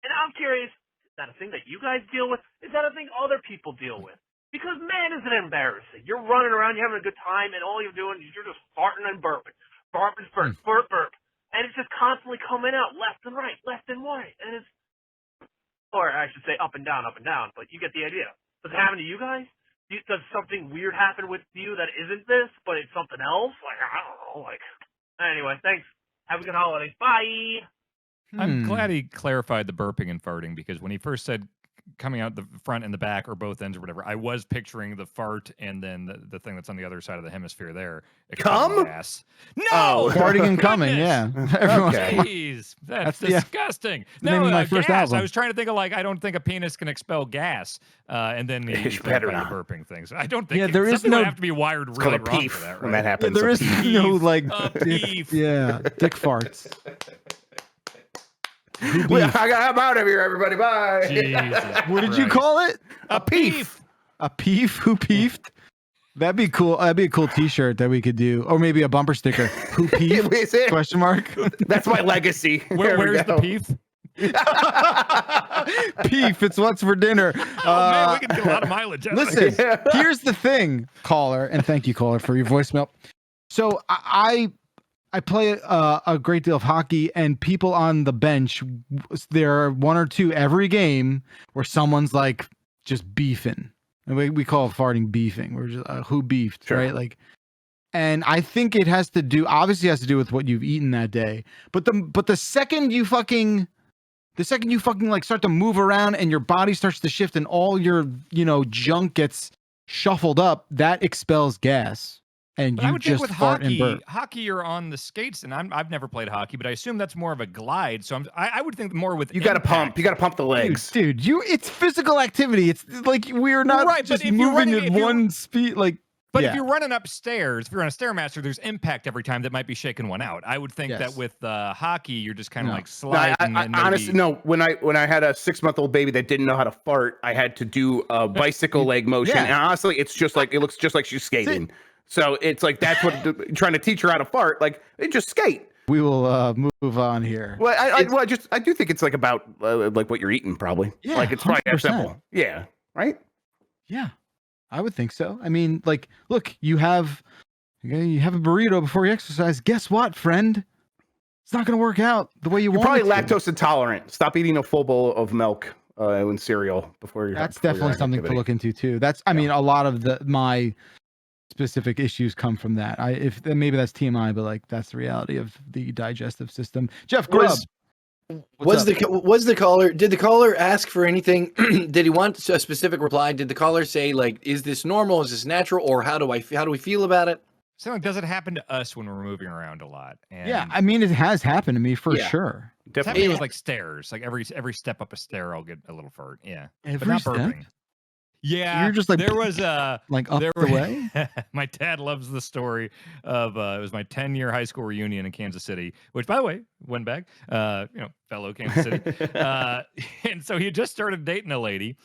Speaker 9: And I'm curious, is that a thing that you guys deal with? Is that a thing other people deal with? Because, man, isn't it embarrassing? You're running around, you're having a good time, and all you're doing is you're just farting and burping. Burp, burp. And it's just constantly coming out left and right. And it's, or I should say up and down, but you get the idea. Does it happen to you guys? Does something weird happen with you that isn't this, but it's something else? Like, I don't know. Like, anyway, thanks. Have a good holiday. Bye.
Speaker 2: I'm glad he clarified the burping and farting, because when he first said coming out the front and the back or both ends or whatever, I was picturing the fart and then the thing that's on the other side of the hemisphere there.
Speaker 3: Come?
Speaker 2: Gas. No!
Speaker 1: Farting and coming, yeah. Everyone,
Speaker 2: Jeez, that's disgusting.
Speaker 1: No, my first
Speaker 2: gas.
Speaker 1: album.
Speaker 2: I was trying to think of like, I don't think a penis can expel gas. And then the burping things. I don't think
Speaker 1: there is no
Speaker 2: would have to be wired really wrong
Speaker 3: Peef
Speaker 2: for that, right?
Speaker 3: when that happens.
Speaker 1: there is no like
Speaker 2: Peef.
Speaker 1: yeah, dick farts.
Speaker 3: I'm out of here, everybody. Bye.
Speaker 2: Jesus
Speaker 1: What did you call it?
Speaker 3: A peef.
Speaker 1: A peef? Who peefed? That'd be cool. That'd be a cool T-shirt that we could do, or maybe a bumper sticker. Who Peef?
Speaker 3: Is it?
Speaker 1: Question mark.
Speaker 3: That's my legacy.
Speaker 2: Where's the Peef?
Speaker 1: Peef, it's what's for dinner.
Speaker 2: Oh man, we can get a lot of mileage out of
Speaker 1: Listen,
Speaker 2: this.
Speaker 1: here's the thing, caller, and thank you, caller, for your voicemail. So I play a great deal of hockey, and people on the bench, there are one or two every game where someone's like just beefing. And we call it farting beefing. We're just who beefed,
Speaker 3: Sure.
Speaker 1: right? Like, and I think it has to do, obviously has to do with what you've eaten that day. But the second you fucking like start to move around and your body starts to shift and all your, junk gets shuffled up, that expels gas. And
Speaker 2: But I
Speaker 1: you
Speaker 2: would think
Speaker 1: just
Speaker 2: with
Speaker 1: fart and burp.
Speaker 2: hockey, you're on the skates, and I've never played hockey, but I assume that's more of a glide. So I would think more with
Speaker 3: You got to
Speaker 2: impact.
Speaker 3: pump. You got to pump the legs.
Speaker 1: Dude, it's physical activity. It's like we're not
Speaker 2: Right, but
Speaker 1: just
Speaker 2: if you're
Speaker 1: moving
Speaker 2: running-
Speaker 1: at
Speaker 2: if you're-
Speaker 1: one speed. Like,
Speaker 2: But
Speaker 1: yeah.
Speaker 2: if you're running upstairs, if you're on a Stairmaster, there's impact every time that might be shaking one out. I would think
Speaker 1: Yes.
Speaker 2: that with hockey, you're just kind of
Speaker 1: No.
Speaker 2: like
Speaker 3: No,
Speaker 2: sliding. and maybe...
Speaker 3: honestly, no. When I had a 6-month-old baby that didn't know how to fart, I had to do a bicycle leg motion.
Speaker 1: Yeah.
Speaker 3: And honestly, it looks just like she's skating. So it's like that's what trying to teach her how to fart. Like, just skate.
Speaker 1: We will move on here.
Speaker 3: Well, I do think it's like about like what you're eating, probably.
Speaker 1: Yeah,
Speaker 3: like it's probably that
Speaker 1: 100%.
Speaker 3: simple. Yeah, right.
Speaker 1: Yeah, I would think so. I mean, like, look, you have a burrito before you exercise. Guess what, friend? It's not going to work out the way
Speaker 3: You're
Speaker 1: want
Speaker 3: probably
Speaker 1: it to.
Speaker 3: lactose intolerant. Stop eating a full bowl of milk and cereal before you.
Speaker 1: That's definitely something to look into too. I mean, a lot of my specific issues come from that. Maybe that's TMI, but like that's the reality of the digestive system. Jeff Grubb.
Speaker 4: Did the caller ask for anything? Did he want a specific reply? Did the caller say like, is this normal? Is this natural? Or how do we feel about it?
Speaker 2: So like, does it happen to us when we're moving around a lot? And
Speaker 1: Yeah, I mean, it has happened to me for sure.
Speaker 2: it's happened to me with like stairs. Like every step up a stair, I'll get a little fart. Yeah, but
Speaker 1: Every
Speaker 2: not
Speaker 1: step?
Speaker 2: burping. Yeah,
Speaker 1: You're just like
Speaker 2: there was
Speaker 1: like up
Speaker 2: there
Speaker 1: the way.
Speaker 2: My dad loves the story of it was my 10-year high school reunion in Kansas City, which by the way, went back, fellow Kansas City. And so he had just started dating a lady,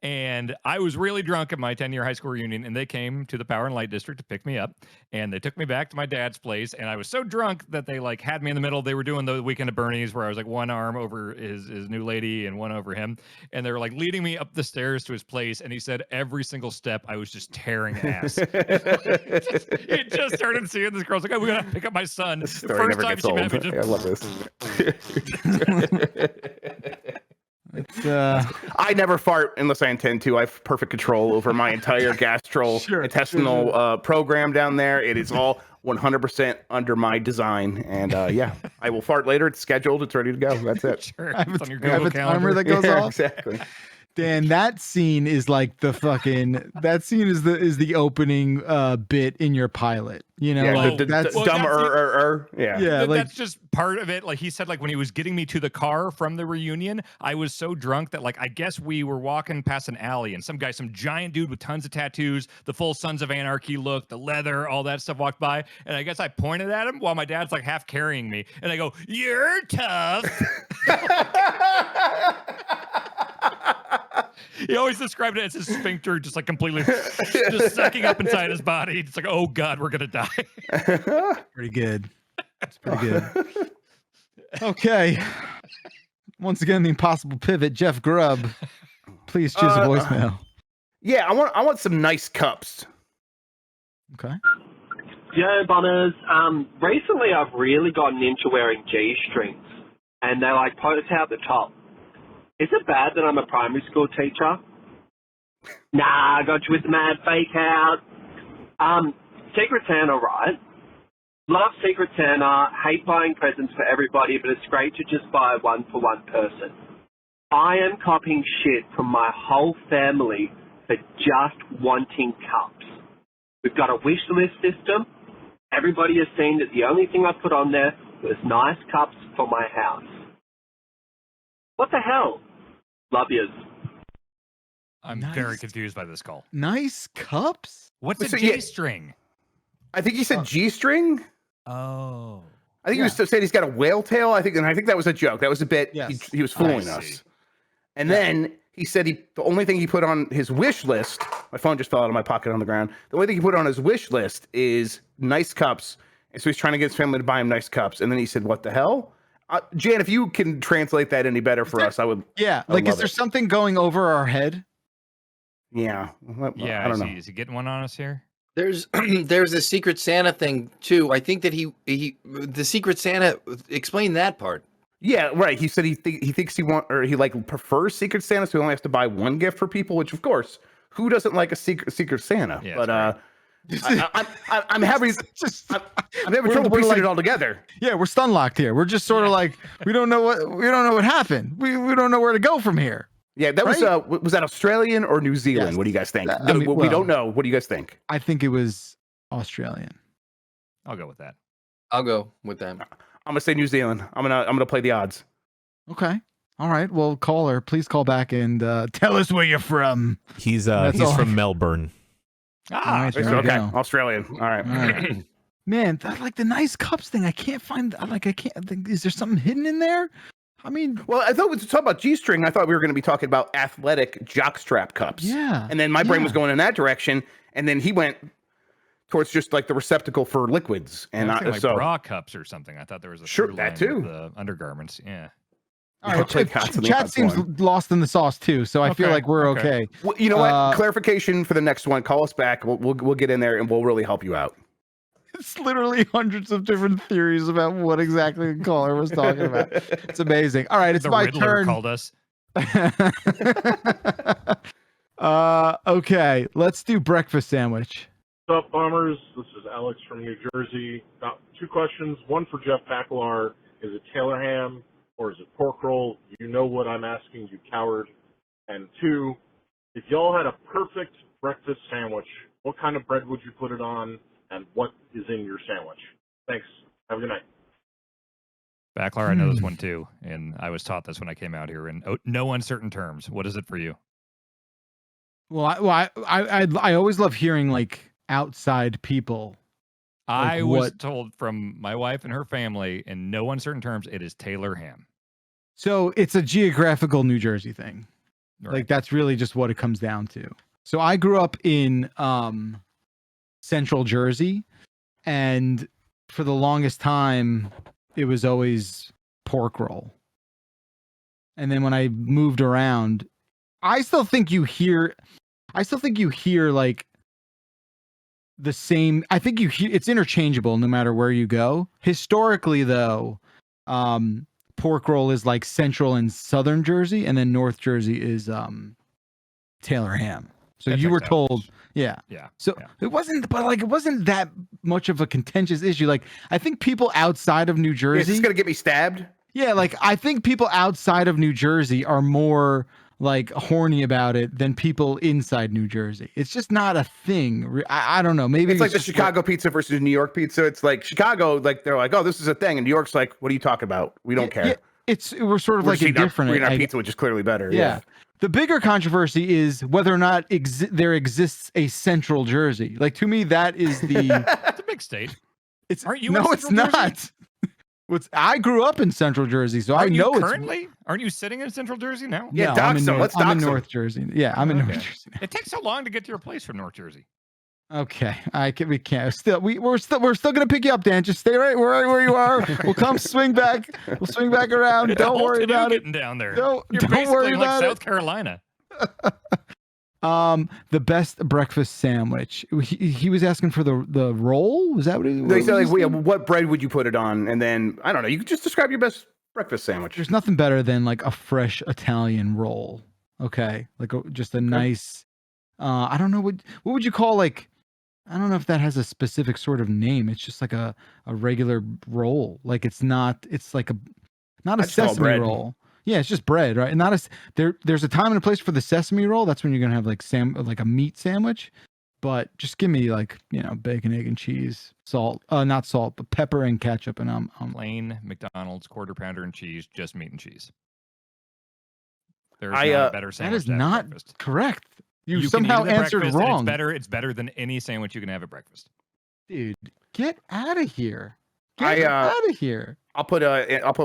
Speaker 2: and I was really drunk at my 10-year high school reunion, and they came to the Power and Light District to pick me up, and they took me back to my dad's place, and I was so drunk that they like had me in the middle. They were doing the Weekend at Bernie's where I was like one arm over his new lady and one over him, and they were like leading me up the stairs to his place, and he said every single step I was just tearing ass. He just started seeing this girl's like, oh, we gotta pick up my son.
Speaker 3: This
Speaker 2: The
Speaker 3: story
Speaker 2: first
Speaker 3: never
Speaker 2: time
Speaker 3: gets
Speaker 2: she met me,
Speaker 3: old. I love this.
Speaker 1: It's
Speaker 3: I never fart unless I intend to. I have perfect control over my entire gastrointestinal program down there. It is all 100% under my design, and I will fart later. It's scheduled. It's ready to go. That's it.
Speaker 2: Sure,
Speaker 1: I have
Speaker 2: it's on your
Speaker 1: I have
Speaker 2: Google
Speaker 1: a timer
Speaker 2: calendar.
Speaker 1: that goes
Speaker 3: Yeah,
Speaker 1: off.
Speaker 3: exactly.
Speaker 1: Dan, that scene is like the fucking. That scene is the opening bit in your pilot. You know,
Speaker 3: Yeah,
Speaker 1: like
Speaker 3: the
Speaker 1: that's
Speaker 2: well,
Speaker 3: dumb
Speaker 2: that's
Speaker 3: Yeah.
Speaker 1: yeah, like
Speaker 2: that's just part of it. Like he said, like when he was getting me to the car from the reunion, I was so drunk that like I guess we were walking past an alley and some giant dude with tons of tattoos, the full Sons of Anarchy look, the leather, all that stuff walked by, and I guess I pointed at him while my dad's like half carrying me, and I go, "You're tough." He always described it as his sphincter just like completely just sucking up inside his body. It's like, oh God, we're gonna die.
Speaker 1: pretty good. It's pretty good. Okay. Once again, the impossible pivot, Jeff Grubb. Please choose a voicemail.
Speaker 3: Yeah, I want some nice cups.
Speaker 1: Okay.
Speaker 10: Yo, Bombers. Recently I've really gotten into wearing G-strings, and they like post out the top. Is it bad that I'm a primary school teacher? Nah, I got you with the mad fake out. Secret Santa, right? Love Secret Santa, hate buying presents for everybody, but it's great to just buy one for one person. I am copying shit from my whole family for just wanting cups. We've got a wish list system. Everybody has seen that the only thing I put on there was nice cups for my house. What the hell? Love yous.
Speaker 2: I'm
Speaker 1: Nice.
Speaker 2: very confused by this call.
Speaker 1: Nice cups?
Speaker 2: What's a
Speaker 3: So, yeah.
Speaker 2: G-string?
Speaker 3: I think he said G-string.
Speaker 2: Oh.
Speaker 3: I think he was saying he's got a whale tail. I think that was a joke. That was a bit.
Speaker 1: Yes.
Speaker 3: He was fooling
Speaker 2: I
Speaker 3: us.
Speaker 2: see.
Speaker 3: And then he said the only thing he put on his wish list my phone just fell out of my pocket on the ground. The only thing he put on his wish list is nice cups. And so he's trying to get his family to buy him nice cups. And then he said, what the hell? Jan, if you can translate that any better for us, I would.
Speaker 1: Yeah. Like, is there something going over our head?
Speaker 3: Yeah.
Speaker 2: Yeah.
Speaker 3: I don't know.
Speaker 2: Is he getting one on us here?
Speaker 4: There's a Secret Santa thing too. I think that the Secret Santa, explain that part.
Speaker 3: Yeah, right. He said he thinks he prefers Secret Santa, so he only has to buy one gift for people. Which, of course, who doesn't like a Secret Santa?
Speaker 2: Yeah,
Speaker 3: but I'm having trouble piecing it all together.
Speaker 1: Yeah, we're stun locked here. We're just sort of like we don't know what happened. We don't know where to go from here.
Speaker 3: Yeah, that was that Australian or New Zealand? Yes. What do you guys think? We don't know. What do you guys think?
Speaker 1: I think it was Australian.
Speaker 2: I'll go with that.
Speaker 4: I'll go with that.
Speaker 3: I'm gonna say New Zealand. I'm gonna play the odds.
Speaker 1: Okay. All right. Well, caller, please call back and tell us where you're from.
Speaker 8: He's from Melbourne.
Speaker 1: Right,
Speaker 3: okay. Australian. All right.
Speaker 1: Man, like the nice cups thing. I can't find. Is there something hidden in there? I mean,
Speaker 3: well, I thought we were talking about G-string. I thought we were going to be talking about athletic jockstrap cups.
Speaker 1: Yeah.
Speaker 3: And then my brain was going in that direction, and then he went towards just like the receptacle for liquids, and
Speaker 2: like bra cups or something. I thought there was a
Speaker 3: sure that too.
Speaker 2: The undergarments, yeah.
Speaker 1: All right, chat seems lost in the sauce too, so I feel like we're okay.
Speaker 3: Well, you know what? Clarification for the next one. Call us back. We'll get in there and we'll really help you out.
Speaker 1: It's literally hundreds of different theories about what exactly the caller was talking about. It's amazing. All right, it's my
Speaker 2: Riddler
Speaker 1: turn.
Speaker 2: Called us.
Speaker 1: Okay, let's do breakfast sandwich.
Speaker 11: What's up, bombers? This is Alex from New Jersey. Got two questions. One for Jeff Bakalar. Is it Taylor ham or is it pork roll? You know what I'm asking, you coward. And two, if y'all had a perfect breakfast sandwich, what kind of bread would you put it on, and what is in your sandwich? Thanks. Have a good night.
Speaker 2: Bakalar, I know this one too, and I was taught this when I came out here in no uncertain terms. What is it for you?
Speaker 1: Well, I always love hearing like outside people.
Speaker 2: I was told from my wife and her family in no uncertain terms, it is Taylor ham.
Speaker 1: So it's a geographical New Jersey thing. Right. Like that's really just what it comes down to. So I grew up in Central Jersey, and for the longest time, it was always pork roll. And then when I moved around, I still think you hear like the same. I think you hear it's interchangeable no matter where you go. Historically, though, pork roll is like Central and Southern Jersey, and then North Jersey is Taylor ham. So you were told, yeah. So it wasn't that much of a contentious issue. Like I think people outside of New Jersey,
Speaker 3: is this gonna get me stabbed?
Speaker 1: Yeah, like I think people outside of New Jersey are more like horny about it than people inside New Jersey. It's just not a thing. I don't know. Maybe
Speaker 3: it's like the Chicago pizza versus New York pizza. It's like Chicago, like they're like, oh, this is a thing, and New York's like, what are you talking about? We don't care.
Speaker 1: Yeah, we're sort of like indifferent.
Speaker 3: We're eating our pizza, which is clearly better. Yeah.
Speaker 1: The bigger controversy is whether or not there exists a Central Jersey. Like to me, that is the.
Speaker 2: It's a big state.
Speaker 1: Aren't you? No, it's not. I grew up in Central Jersey, so I know it's
Speaker 2: currently. Aren't you sitting in Central Jersey now?
Speaker 3: Yeah,
Speaker 1: no, I'm in North
Speaker 3: Jersey.
Speaker 1: Yeah, I'm in North Jersey.
Speaker 2: It takes so long to get to your place from North Jersey.
Speaker 1: Okay, we can't. We're still gonna pick you up, Dan. Just stay right where you are. We'll come swing back. We'll swing back around. Don't worry about it.
Speaker 2: Down there.
Speaker 1: Don't
Speaker 2: basically
Speaker 1: worry
Speaker 2: like
Speaker 1: about
Speaker 2: South Carolina.
Speaker 1: The best breakfast sandwich. He was asking for the roll. Was that what he?
Speaker 3: They said like, what bread would you put it on? And then I don't know. You could just describe your best breakfast sandwich.
Speaker 1: There's nothing better than like a fresh Italian roll. Okay, like just a nice. I don't know what would you call like. I don't know if that has a specific sort of name. It's just like a regular roll. Like it's not. It's like not a sesame roll. Yeah, it's just bread, right? And there's a time and a place for the sesame roll. That's when you're gonna have like a meat sandwich. But just give me like bacon, egg, and cheese, salt, not salt, but pepper and ketchup, and I'm
Speaker 2: plain McDonald's quarter pounder and cheese, just meat and cheese. There's not a better sandwich.
Speaker 1: That is not correct. You somehow answered wrong.
Speaker 2: It's better than any sandwich you can have at breakfast.
Speaker 1: Dude, get out of here. Get out of here.
Speaker 3: I'll put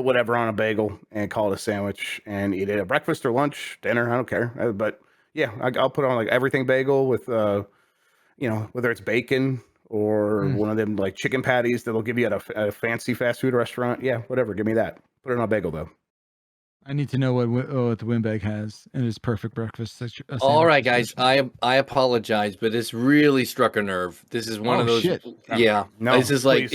Speaker 3: whatever on a bagel and call it a sandwich and eat it at breakfast or lunch, dinner. I don't care. But Yeah, I'll put on like everything bagel with, whether it's bacon or one of them like chicken patties that they'll give you at a fancy fast food restaurant. Yeah, whatever. Give me that. Put it on a bagel though.
Speaker 1: I need to know what the Windbag has in his perfect breakfast.
Speaker 4: All right, guys. I apologize, but it's really struck a nerve. This is one of those.
Speaker 1: Shit.
Speaker 4: Yeah.
Speaker 3: No,
Speaker 4: this is like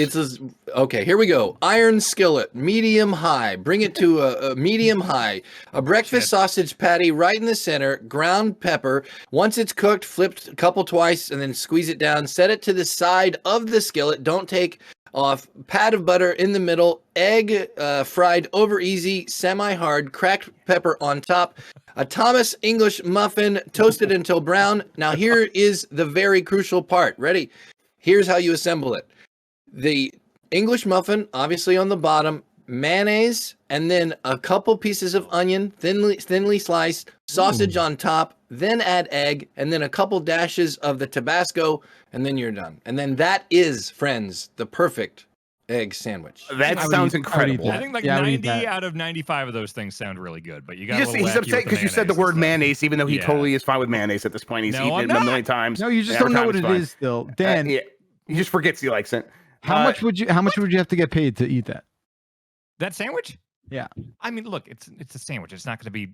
Speaker 4: okay. Here we go. Iron skillet, medium high. Bring it to a medium high. A breakfast sausage patty right in the center. Ground pepper. Once it's cooked, flipped a couple twice, and then squeeze it down. Set it to the side of the skillet. Don't take off. Pat of butter in the middle. Egg fried over easy, semi-hard. Cracked pepper on top. A Thomas English muffin toasted until brown. Now here is the very crucial part. Ready? Here's how you assemble it. The English muffin, obviously on the bottom, mayonnaise, and then a couple pieces of onion, thinly sliced, sausage on top, then add egg, and then a couple dashes of the Tabasco, and then you're done. And then that is, friends, the perfect egg sandwich.
Speaker 3: That sounds incredible.
Speaker 2: I think like 90 out of 95 of those things sound really good, but you got
Speaker 3: he's upset because you said the word mayonnaise, even though he totally is fine with mayonnaise at this point. He's eaten it a million times.
Speaker 1: No, you just don't know what it is still. Dan,
Speaker 3: he just forgets he likes it.
Speaker 1: How much would you have to get paid to eat that?
Speaker 2: That sandwich?
Speaker 1: Yeah.
Speaker 2: I mean, look, it's a sandwich. It's not going to be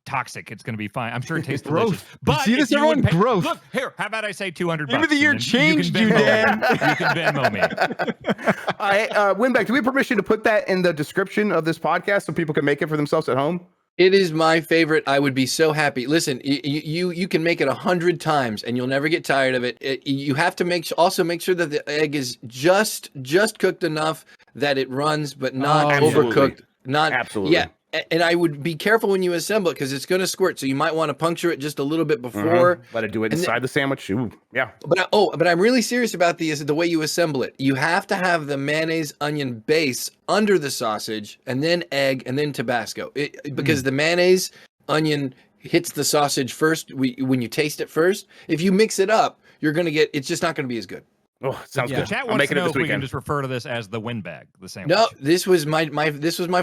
Speaker 2: toxic. It's going to be fine. I'm sure it tastes
Speaker 1: Growth.
Speaker 2: delicious. But
Speaker 1: you see this, everyone? Growth.
Speaker 2: Look, here, how about I say $200?
Speaker 1: Maybe the year changed you, Dan.
Speaker 2: You can Venmo me.
Speaker 3: Winback, do we have permission to put that in the description of this podcast so people can make it for themselves at home?
Speaker 4: It is my favorite. I would be so happy. Listen, you can make it 100 times and you'll never get tired of it. You have to also make sure that the egg is just cooked enough that it runs, but not overcooked. Not
Speaker 3: absolutely.
Speaker 4: Yeah, and I would be careful when you assemble it because it's going to squirt. So you might want to puncture it just a little bit before.
Speaker 3: Let it do it inside the sandwich. Ooh, yeah.
Speaker 4: But I'm really serious about the way you assemble it. You have to have the mayonnaise onion base under the sausage, and then egg, and then Tabasco. Because the mayonnaise onion hits the sausage first. When you taste it first, if you mix it up, you're going to get. It's just not going to be as good.
Speaker 3: Oh, sounds good.
Speaker 2: Chat
Speaker 3: I'm
Speaker 2: wants
Speaker 3: making
Speaker 2: to
Speaker 3: it
Speaker 2: know
Speaker 3: this
Speaker 2: if we can
Speaker 3: weekend.
Speaker 2: just refer to this as the windbag, the sandwich.
Speaker 4: No, this was my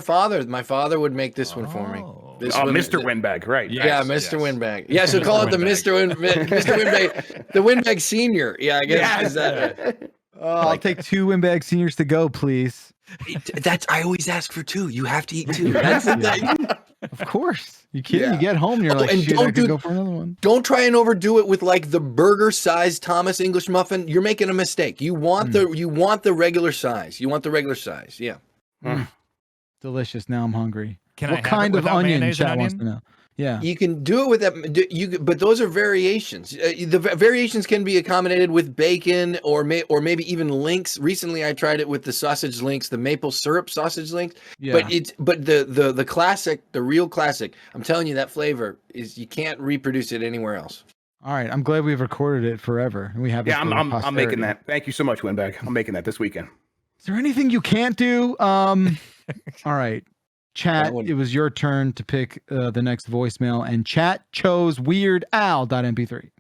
Speaker 4: father. My father would make this one for me.
Speaker 3: Mr. Windbag, right?
Speaker 4: Yeah, Mr. Windbag. Yeah, so call it the Mr. Windbag, the Windbag Senior. Yeah, I guess. That.
Speaker 1: I'll take 2 Windbag Seniors to go, please.
Speaker 4: I always ask for 2. You have to eat 2. That's the thing.
Speaker 1: Of course. You kidding? You get home, you're like,
Speaker 4: and
Speaker 1: shit, I could go for another one.
Speaker 4: Don't try and overdo it with like the burger-sized Thomas English muffin. You're making a mistake. You want the regular size. You want the regular size. Yeah.
Speaker 1: Delicious. Now I'm hungry.
Speaker 2: What kind of onion?
Speaker 1: Chat wants to know. Yeah.
Speaker 4: You can do it with that. But those are variations. The variations can be accommodated with bacon or maybe even links. Recently, I tried it with the sausage links, the maple syrup sausage links.
Speaker 1: Yeah.
Speaker 4: But the classic, the real classic. I'm telling you, that flavor is you can't reproduce it anywhere else.
Speaker 1: All right. I'm glad we've recorded it forever. And we have.
Speaker 3: Yeah, I'm making that. Thank you so much, Windbag. I'm making that this weekend.
Speaker 1: Is there anything you can't do? All right. Chat, it was your turn to pick the next voicemail, and chat chose Weird Al.mp3.
Speaker 9: Put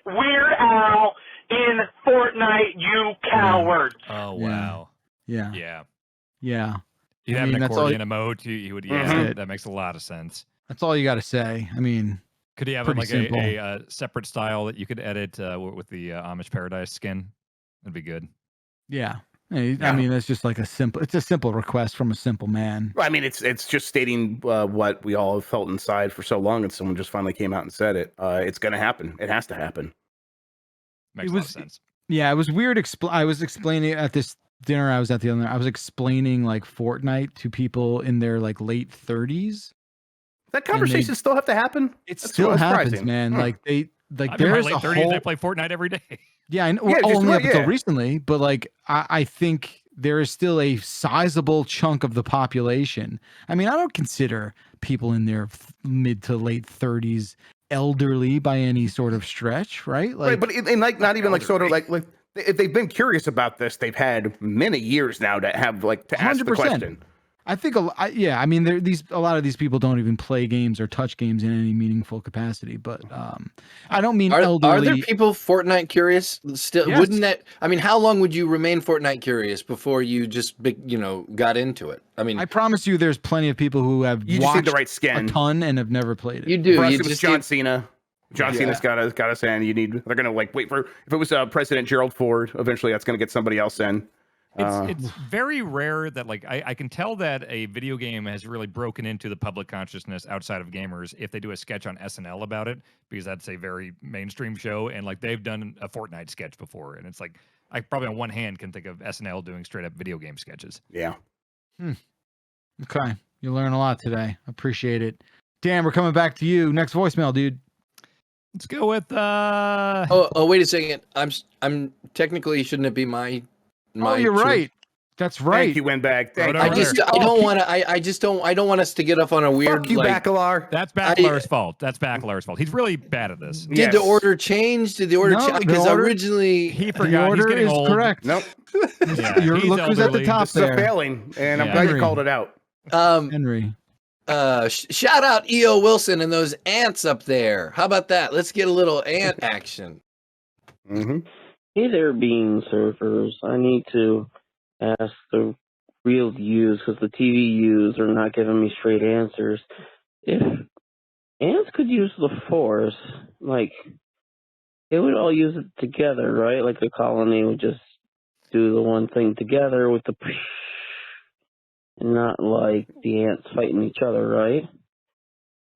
Speaker 9: Weird Al in Fortnite, you coward.
Speaker 2: Oh, wow.
Speaker 1: Yeah.
Speaker 2: You have an accordion emote. He would. Yeah, that makes a lot of sense.
Speaker 1: That's all you got to say. I mean,
Speaker 2: could he have like a separate style that you could edit with the Amish Paradise skin? That'd be good.
Speaker 1: Yeah. I mean, that's just like a simple request from a simple man.
Speaker 3: Well, I mean, it's just stating what we all have felt inside for so long, and someone just finally came out and said it. It's going to happen. It has to happen.
Speaker 2: Makes a lot of sense.
Speaker 1: Yeah, it was weird. I was explaining at this dinner I was at the other night. I was explaining like Fortnite to people in their like late 30s.
Speaker 3: That conversation still have to happen?
Speaker 1: It still happens, man. Like there's
Speaker 2: a 30s, I play Fortnite every day.
Speaker 1: Yeah, I know. Well, only up until recently, but like I think there is still a sizable chunk of the population. I mean, I don't consider people in their mid to late 30s elderly by any sort of stretch, right? Like,
Speaker 3: right, but in like not even like sort of like if they've been curious about this, they've had many years now to have like to ask 100%. The question.
Speaker 1: I think, I mean, a lot of these people don't even play games or touch games in any meaningful capacity. But I don't mean elderly.
Speaker 4: Are there people Fortnite curious still? Yes. Wouldn't that? I mean, how long would you remain Fortnite curious before you just got into it? I mean,
Speaker 1: I promise you, there's plenty of people who have watched the right skin. A ton and have never played it.
Speaker 4: You do.
Speaker 3: For us, it was John Cena. John Cena's got us in. They're gonna like wait for if it was President Gerald Ford. Eventually, that's gonna get somebody else in.
Speaker 2: It's very rare that like I can tell that a video game has really broken into the public consciousness outside of gamers if they do a sketch on SNL about it, because that's a very mainstream show, and like they've done a Fortnite sketch before, and it's like I probably on one hand can think of SNL doing straight up video game sketches.
Speaker 3: Yeah.
Speaker 1: Okay, you learn a lot today. Appreciate it. Dan, we're coming back to you. Next voicemail, dude.
Speaker 2: Let's go with
Speaker 4: Oh, wait a second. I'm technically shouldn't it be my
Speaker 1: oh, you're right. That's right.
Speaker 3: Thank you, Windbag.
Speaker 4: I don't want to. I just don't. I don't want us to get off on a weird.
Speaker 3: Fuck you,
Speaker 4: like,
Speaker 3: Bacalar.
Speaker 2: That's Bacalar's fault. That's Bacalar's fault. He's really bad at this.
Speaker 4: Did the order change? Did the order change? Because originally
Speaker 2: he
Speaker 1: The
Speaker 2: forgot.
Speaker 1: order
Speaker 2: He's getting
Speaker 1: is
Speaker 2: old.
Speaker 1: correct.
Speaker 3: Nope.
Speaker 1: Look who's at the top
Speaker 3: This is a
Speaker 1: there.
Speaker 3: failing, and I'm glad you called it out.
Speaker 1: Henry.
Speaker 4: Shout out E.O. Wilson and those ants up there. How about that? Let's get a little ant action.
Speaker 12: Hey there, bean surfers. I need to ask the real yous, because the TV yous are not giving me straight answers. If ants could use the force, like, they would all use it together, right? Like the colony would just do the one thing together with the and not like the ants fighting each other, right?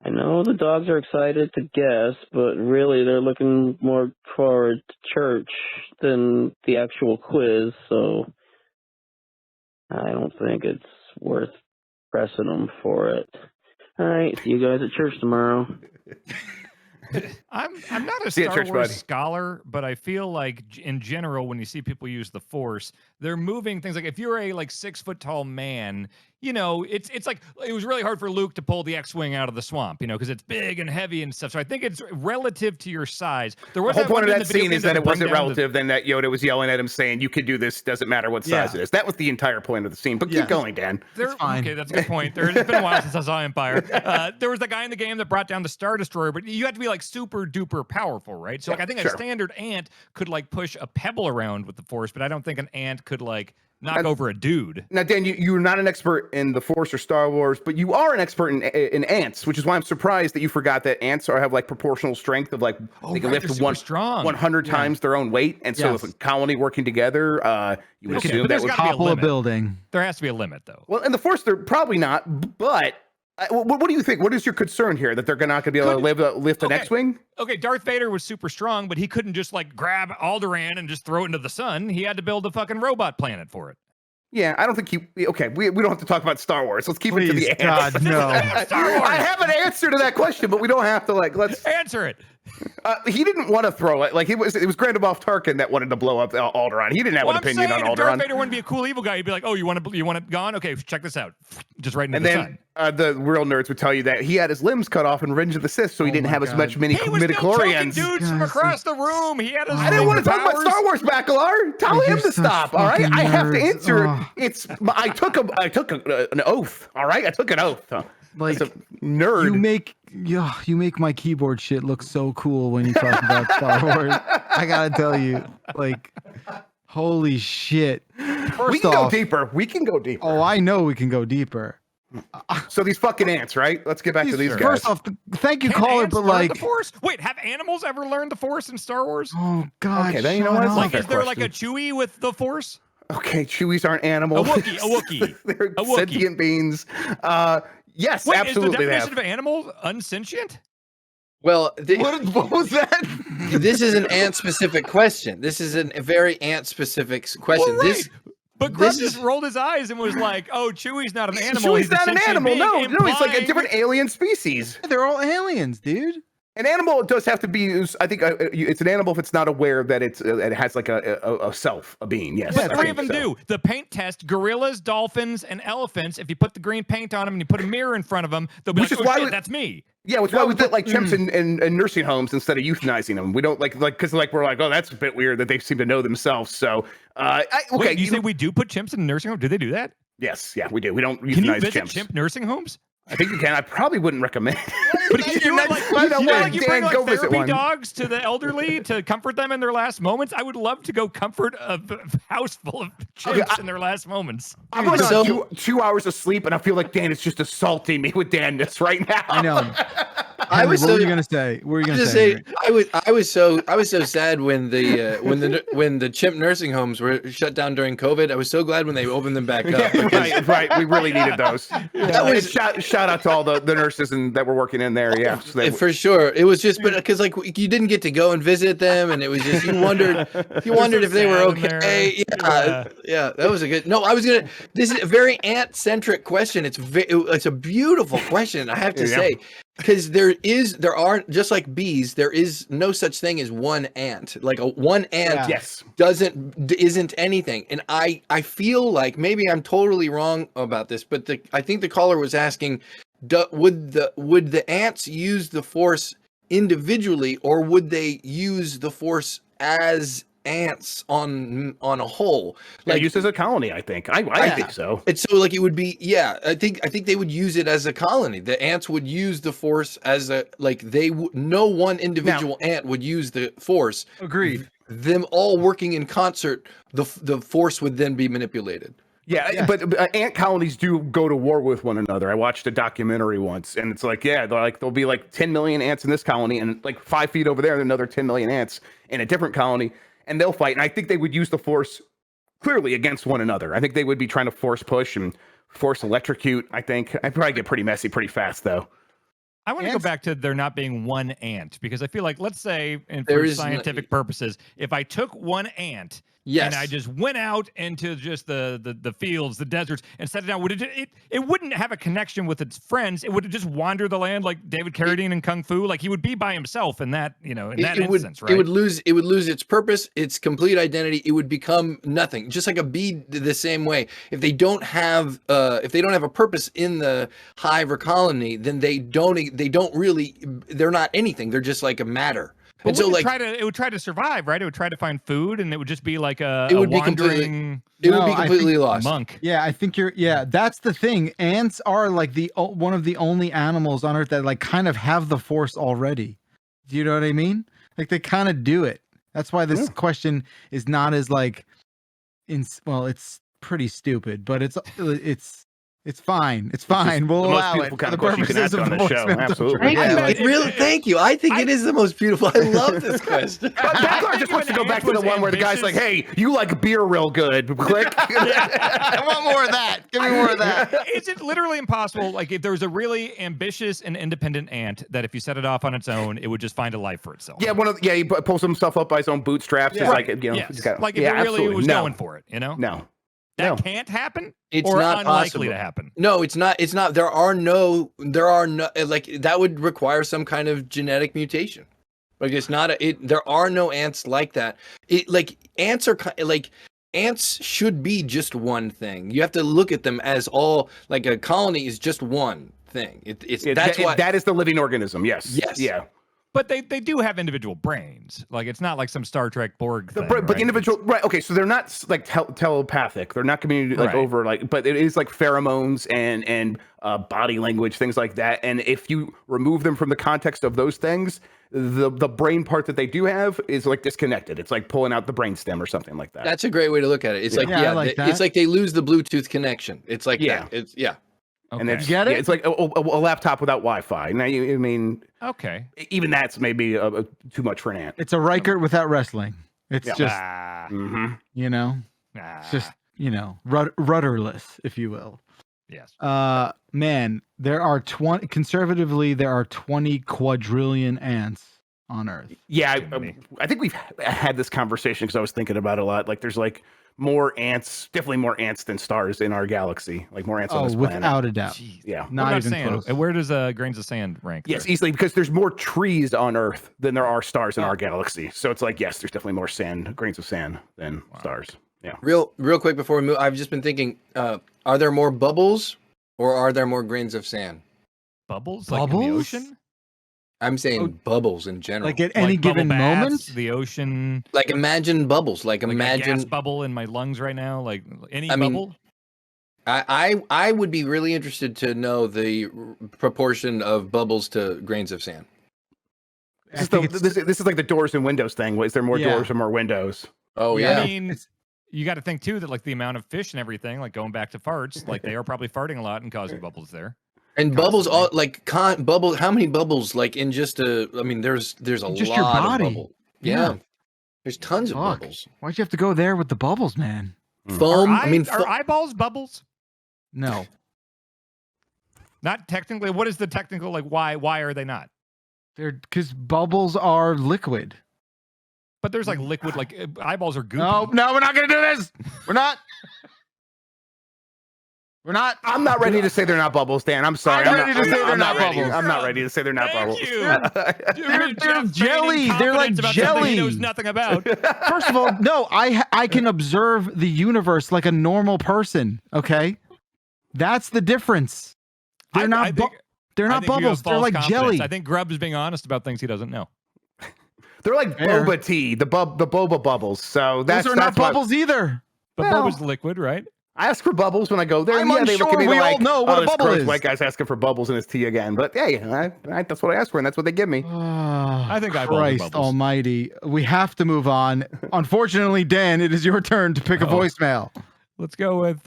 Speaker 12: I know the dogs are excited to guess, but really they're looking more forward to church than the actual quiz, so I don't think it's worth pressing them for it. All right, see you guys at church tomorrow.
Speaker 2: I'm not a
Speaker 3: See you at
Speaker 2: Star
Speaker 3: church,
Speaker 2: Wars
Speaker 3: bud.
Speaker 2: scholar, but I feel like in general, when you see people use the Force, they're moving things. Like if you're a like 6 foot tall man, you know, it's like it was really hard for Luke to pull the X-wing out of the swamp, you know, because it's big and heavy and stuff. So I think it's relative to your size. There was
Speaker 3: The whole point of
Speaker 2: one in
Speaker 3: that
Speaker 2: the video
Speaker 3: scene
Speaker 2: game
Speaker 3: is that it
Speaker 2: bring
Speaker 3: wasn't
Speaker 2: down the-
Speaker 3: relative, then that Yoda was yelling at him saying, you can do this, doesn't matter what size it is. That was the entire point of the scene. But keep going, Dan.
Speaker 2: Okay, that's a good point. There's been a while since I saw Empire. There was the guy in the game that brought down the Star Destroyer, but you had to be like super duper powerful, right? So like, I think a standard ant could like push a pebble around with the Force, but I don't think an ant could like knock over a dude.
Speaker 3: Now, Dan, you're not an expert in the Force or Star Wars, but you are an expert in ants, which is why I'm surprised that you forgot that ants have like proportional strength of like they can lift 100 times their own weight, and so if a colony working together, you would assume that would
Speaker 1: topple a building.
Speaker 2: There has to be a limit, though.
Speaker 3: Well, in the Force, they're probably not, but. What do you think? What is your concern here? That they're not going to be able to lift an X-wing?
Speaker 2: Okay, Darth Vader was super strong, but he couldn't just like grab Alderaan and just throw it into the sun. He had to build a fucking robot planet for it.
Speaker 3: Yeah, I don't think okay, we don't have to talk about Star Wars. Let's keep it to the ants.
Speaker 1: God, no.
Speaker 3: I have an answer to that question, but we don't have to let's
Speaker 2: answer it.
Speaker 3: He didn't want to throw it. Like it was Grand Moff Tarkin that wanted to blow up Alderaan. He didn't have an opinion on
Speaker 2: If
Speaker 3: Alderaan.
Speaker 2: Darth Vader wouldn't be a cool evil guy, he'd be like, "Oh, you want it gone? Okay, check this out." Just right into
Speaker 3: And
Speaker 2: the
Speaker 3: then
Speaker 2: sun.
Speaker 3: the real nerds would tell you that he had his limbs cut off in Revenge of the Sith, so he didn't have as much midichlorians.
Speaker 2: Dudes from across the room. He had his.
Speaker 3: I didn't want to talk about Star Wars, Bacalar. Tell him to stop. All right, I have to answer. I took an oath. All right, I took an oath.
Speaker 1: Like
Speaker 3: a nerd.
Speaker 1: You make my keyboard shit look so cool when you talk about Star Wars. I gotta tell you, like, holy shit.
Speaker 3: We can go deeper. We can go deeper.
Speaker 1: Oh, I know we can go deeper.
Speaker 3: So these fucking ants, right? Let's get back to these guys.
Speaker 1: First off, thank you, caller, but like,
Speaker 2: the Force. Wait, have animals ever learned the Force in Star Wars?
Speaker 1: Oh God.
Speaker 3: Okay, then you know what?
Speaker 2: Like, is there like a Chewie with the Force?
Speaker 3: Okay, Chewies aren't animals.
Speaker 2: A Wookiee.
Speaker 3: They're
Speaker 2: A Wookiee.
Speaker 3: sentient beings. Yes,
Speaker 2: Wait,
Speaker 3: absolutely.
Speaker 2: Is the definition of animal unsentient?
Speaker 4: Well,
Speaker 3: what was that?
Speaker 4: This is an ant-specific question. This is a very ant-specific question.
Speaker 2: Well, right. But Grubb
Speaker 4: this
Speaker 2: just rolled his eyes and was like, "Oh, Chewie's not an animal.
Speaker 3: Chewie's
Speaker 2: He's a
Speaker 3: not an
Speaker 2: sentient
Speaker 3: animal.
Speaker 2: being,"
Speaker 3: No, he's like a
Speaker 2: implying-
Speaker 3: different alien species.
Speaker 1: They're all aliens, dude.
Speaker 3: An animal does have to be. I think it's an animal if it's not aware that it has like a self, a being. Yes,
Speaker 2: But three of them do. The paint test: gorillas, dolphins, and elephants. If you put the green paint on them and you put a mirror in front of them, they'll be
Speaker 3: Which
Speaker 2: like,
Speaker 3: is
Speaker 2: "Oh
Speaker 3: why
Speaker 2: shit,
Speaker 3: we-
Speaker 2: that's me."
Speaker 3: Yeah, which is why we did like chimps in nursing homes instead of euthanizing them. We don't like because we're like, oh, that's a bit weird that they seem to know themselves. So, okay,
Speaker 2: Wait, you say we do put chimps in a nursing home? Do they do that?
Speaker 3: Yes, yeah, we do. We don't euthanize
Speaker 2: Can you visit
Speaker 3: chimps.
Speaker 2: chimp nursing homes?
Speaker 3: I think you can. I probably wouldn't recommend.
Speaker 2: But if you do it like,
Speaker 3: By the way,
Speaker 2: you
Speaker 3: Dan,
Speaker 2: bring like
Speaker 3: go visit
Speaker 2: therapy
Speaker 3: one.
Speaker 2: dogs to the elderly to comfort them in their last moments, I would love to go comfort a house full of chimps in their last moments.
Speaker 3: I'm going to 2 hours of sleep, and I feel like Dan is just assaulting me with Danness right now.
Speaker 1: I know. Henry, what were you gonna say? What were you gonna say?
Speaker 4: I was so sad when the chimp nursing homes were shut down during COVID. I was so glad when they opened them back up.
Speaker 3: Right. We really needed those. Shout out to all the nurses that were working in there. Yeah, so
Speaker 4: for sure. It was just because like you didn't get to go and visit them, and it was just you wondered if they were okay. Yeah, that was a good. No, this is a very ant-centric question. It's a beautiful question, I have to say, because there are just like bees, there is no such thing as one ant. Like one ant isn't anything. And I feel like maybe I'm totally wrong about this, but I think the caller was asking, would the ants use the force individually, or would they use the force as ants on a whole,
Speaker 3: like used as a colony? I think I think so.
Speaker 4: And so like it would be I think they would use it as a colony. The ants would use the force as no one individual ant would use the force.
Speaker 1: Agreed.
Speaker 4: Them all working in concert, the force would then be manipulated.
Speaker 3: Yeah, but ant colonies do go to war with one another. I watched a documentary once, and it's like, there'll be like 10 million ants in this colony, and like 5 feet over there, another 10 million ants in a different colony. And they'll fight. And I think they would use the force clearly against one another. I think they would be trying to force push and force electrocute. I think I'd probably get pretty messy pretty fast, though.
Speaker 2: I want to go back to there not being one ant, because I feel like, let's say, for scientific purposes, if I took one ant and I just went out into just the fields, the deserts, and set it down, it wouldn't have a connection with its friends. It would just wander the land like David Carradine in Kung Fu. Like he would be by himself in that, instance, right?
Speaker 4: It would lose its purpose, its complete identity. It would become nothing. Just like a bee, the same way. If they don't have a purpose in the hive or colony, then they're not anything. They're just like a matter.
Speaker 2: But it would try to survive, right? It would try to find food, and it would just be like a wandering.
Speaker 4: It would be completely lost.
Speaker 2: Monk.
Speaker 1: Yeah, I think that's the thing. Ants are like one of the only animals on Earth that like kind of have the force already. Do you know what I mean? Like they kind of do it. That's why this question is not as like, it's pretty stupid, but it's fine. It's fine. We'll allow it for the purposes of the show.
Speaker 3: Absolutely.
Speaker 4: Thank you. I think it is the most beautiful. I love this question.
Speaker 3: Backlar just wants to go back to the one where the guy's like, "Hey, you like beer real good." Click.
Speaker 1: I want more of that. Give me more of that.
Speaker 2: Is it literally impossible? Like, if there was a really ambitious and independent ant that if you set it off on its own, it would just find a life for itself.
Speaker 3: Yeah, he pulls himself up by his own bootstraps.
Speaker 2: Yeah.
Speaker 3: Like,
Speaker 2: if it really was going for it,
Speaker 3: No.
Speaker 2: That can't happen.
Speaker 4: It's
Speaker 2: or
Speaker 4: not
Speaker 2: unlikely
Speaker 4: possible
Speaker 2: to happen.
Speaker 4: No, it's not. It's not. There are no. Like that would require some kind of genetic mutation. Like it's not. There are no ants like that. Ants should be just one thing. You have to look at them as all like a colony is just one thing. That
Speaker 3: is the living organism. Yes. Yeah.
Speaker 2: But they do have individual brains. Like it's not like some Star Trek Borg thing.
Speaker 3: But the individual, right? Okay, so they're not like telepathic. They're not communicating over but it is like pheromones and body language, things like that. And if you remove them from the context of those things, the brain part that they do have is like disconnected. It's like pulling out the brainstem or something like that.
Speaker 4: That's a great way to look at it. It's it's like they lose the Bluetooth connection. It's like that. It's
Speaker 3: Okay. And it's like a laptop without Wi-Fi. Now,
Speaker 2: okay,
Speaker 3: even that's maybe too much for an ant.
Speaker 1: It's a Riker without wrestling. It's just, it's just, rudderless, if you will.
Speaker 2: Yes.
Speaker 1: Man, there are 20 quadrillion ants on Earth.
Speaker 3: Yeah, I think we've had this conversation because I was thinking about it a lot. Like, there's like definitely more ants than stars in our galaxy. Like more ants on this planet.
Speaker 1: Without a doubt.
Speaker 2: Jeez.
Speaker 3: Yeah.
Speaker 1: Not even
Speaker 2: sand?
Speaker 1: close.
Speaker 2: Where does grains of sand rank?
Speaker 3: Yes, easily, because there's more trees on Earth than there are stars in our galaxy. So it's like, yes, there's definitely more grains of sand than stars. Yeah.
Speaker 4: Real quick before we move, I've just been thinking, are there more bubbles or are there more grains of sand?
Speaker 2: Bubbles? Like in the ocean?
Speaker 4: I'm saying bubbles in general.
Speaker 1: Like at any given moment?
Speaker 2: The ocean.
Speaker 4: Like imagine bubbles. Like imagine
Speaker 2: a gas bubble in my lungs right now. Like any bubble.
Speaker 4: I would be really interested to know the proportion of bubbles to grains of sand.
Speaker 3: This is like the doors and windows thing. Is there more doors or more windows?
Speaker 4: Oh yeah.
Speaker 2: I mean, you got to think too that like the amount of fish and everything, like going back to farts, like they are probably farting a lot and causing bubbles there.
Speaker 4: And bubbles, all like bubble. How many bubbles? Like in just a, I mean, there's a
Speaker 1: just
Speaker 4: lot
Speaker 1: your body.
Speaker 4: of bubble. Yeah. There's tons of
Speaker 1: Fuck.
Speaker 4: bubbles.
Speaker 1: Why'd you have to go there with the bubbles, man?
Speaker 4: Foam.
Speaker 2: Are eyeballs bubbles?
Speaker 1: No.
Speaker 2: Not technically. What is the technical like? Why are they not?
Speaker 1: They're because bubbles are liquid.
Speaker 2: But there's like liquid, like eyeballs are goopy.
Speaker 1: No, we're not gonna do this. We're not. We're not.
Speaker 3: I'm not ready to say they're not bubbles, Dan. I'm sorry.
Speaker 1: I'm ready to say they're not bubbles.
Speaker 3: I'm not ready to say they're not bubbles.
Speaker 1: They're jelly. They're like jelly.
Speaker 2: He knows nothing about.
Speaker 1: First of all, no, I can observe the universe like a normal person. Okay, that's the difference. They're not. They're not bubbles. They're like jelly.
Speaker 2: I think Grubb is being honest about things he doesn't know.
Speaker 3: They're like boba tea, the boba bubbles. So
Speaker 1: those are not bubbles either.
Speaker 2: But boba's liquid, right?
Speaker 3: I ask for bubbles when I go there.
Speaker 1: I'm unsure.
Speaker 3: They look at me
Speaker 1: We
Speaker 3: like,
Speaker 1: all know what a
Speaker 3: this
Speaker 1: bubble
Speaker 3: gross
Speaker 1: is.
Speaker 3: white guy's asking for bubbles in his tea again. But hey, that's what I ask for, and that's what they give me.
Speaker 2: I think eyeballs are
Speaker 1: Christ
Speaker 2: bubbles.
Speaker 1: Almighty, we have to move on. Unfortunately, Dan, it is your turn to pick a voicemail.
Speaker 2: Let's go with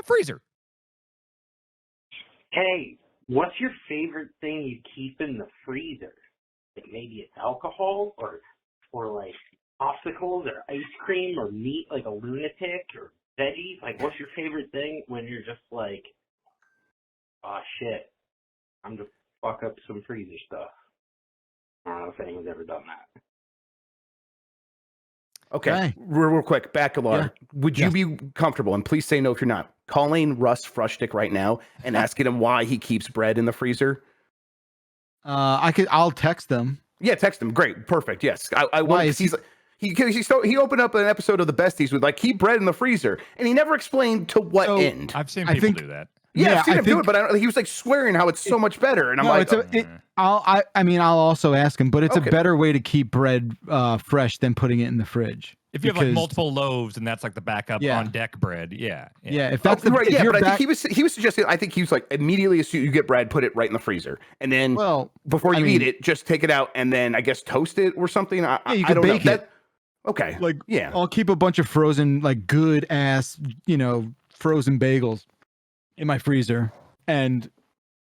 Speaker 2: freezer.
Speaker 13: Hey, what's your favorite thing you keep in the freezer? Like maybe it's alcohol or like popsicles or ice cream or meat like a lunatic or veggies? Like what's your favorite thing when you're just like, oh shit, I'm just fuck up some freezer stuff? I don't know if anyone's ever done that.
Speaker 3: Okay, real quick, Bacalar, would you be comfortable, and please say no if you're not, calling Russ Frushtick right now and asking him why he keeps bread in the freezer?
Speaker 1: I'll text them.
Speaker 3: Yeah, text him. Great, perfect. Yes, I want. He opened up an episode of the Besties with like keep bread in the freezer, and he never explained to what end.
Speaker 2: I've seen people do that.
Speaker 3: Yeah, I've seen him do it, but he was like swearing how it's so much better, and I'm like,
Speaker 1: I'll also ask him, but it's a better way to keep bread fresh than putting it in the fridge.
Speaker 2: If you have like multiple loaves and that's like the backup on deck bread,
Speaker 1: if that's
Speaker 3: right, but I think he was suggesting. I think he was like immediately as soon as you get bread, put it right in the freezer, and then before you eat it, just take it out and then I guess toast it or something. I don't
Speaker 1: bake
Speaker 3: know.
Speaker 1: it.
Speaker 3: Okay,
Speaker 1: I'll keep a bunch of frozen, like good ass, frozen bagels in my freezer and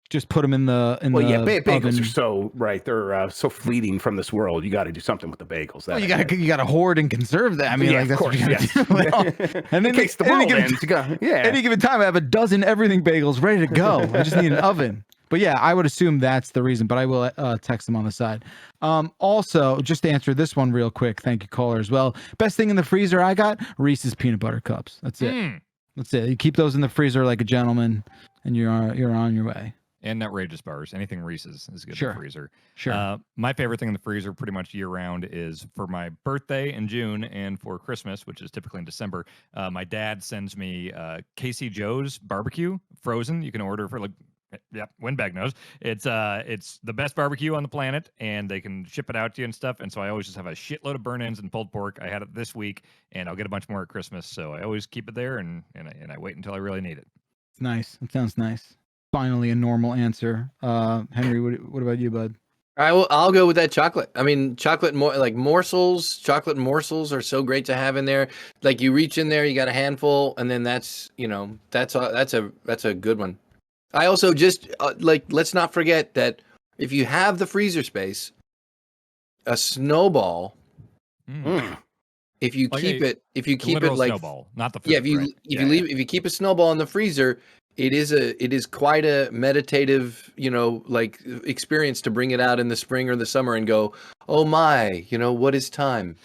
Speaker 1: just put them in the
Speaker 3: bagels
Speaker 1: oven.
Speaker 3: are so they're so fleeting from this world. You got to do something with the bagels.
Speaker 1: You got to hoard and conserve that. I mean, like,
Speaker 3: of course,
Speaker 1: and then any given time, I have a dozen everything bagels ready to go. I just need an oven. But yeah, I would assume that's the reason. But I will text them on the side. Also, just to answer this one real quick, thank you, caller, as well. Best thing in the freezer I got Reese's peanut butter cups. That's it. That's it. You keep those in the freezer like a gentleman, and you're on your way.
Speaker 2: And outrageous bars. Anything Reese's is good in the freezer.
Speaker 1: Sure.
Speaker 2: My favorite thing in the freezer pretty much year round is for my birthday in June and for Christmas, which is typically in December. My dad sends me Casey Joe's barbecue frozen. You can order for Windbag knows. It's the best barbecue on the planet, and they can ship it out to you and stuff. And so I always just have a shitload of burn-ins and pulled pork. I had it this week, and I'll get a bunch more at Christmas. So I always keep it there, and I wait until I really need it.
Speaker 1: It's nice. It sounds nice. Finally, a normal answer. Henry, what about you, bud?
Speaker 4: I'll go with that chocolate. I mean, morsels. Chocolate morsels are so great to have in there. Like you reach in there, you got a handful, and then that's a good one. I also just let's not forget that if you have the freezer space, a snowball. If you keep it like
Speaker 2: snowball, not the
Speaker 4: fruit, if you keep a snowball in the freezer, it is quite a meditative experience to bring it out in the spring or the summer and go, oh my, what is time,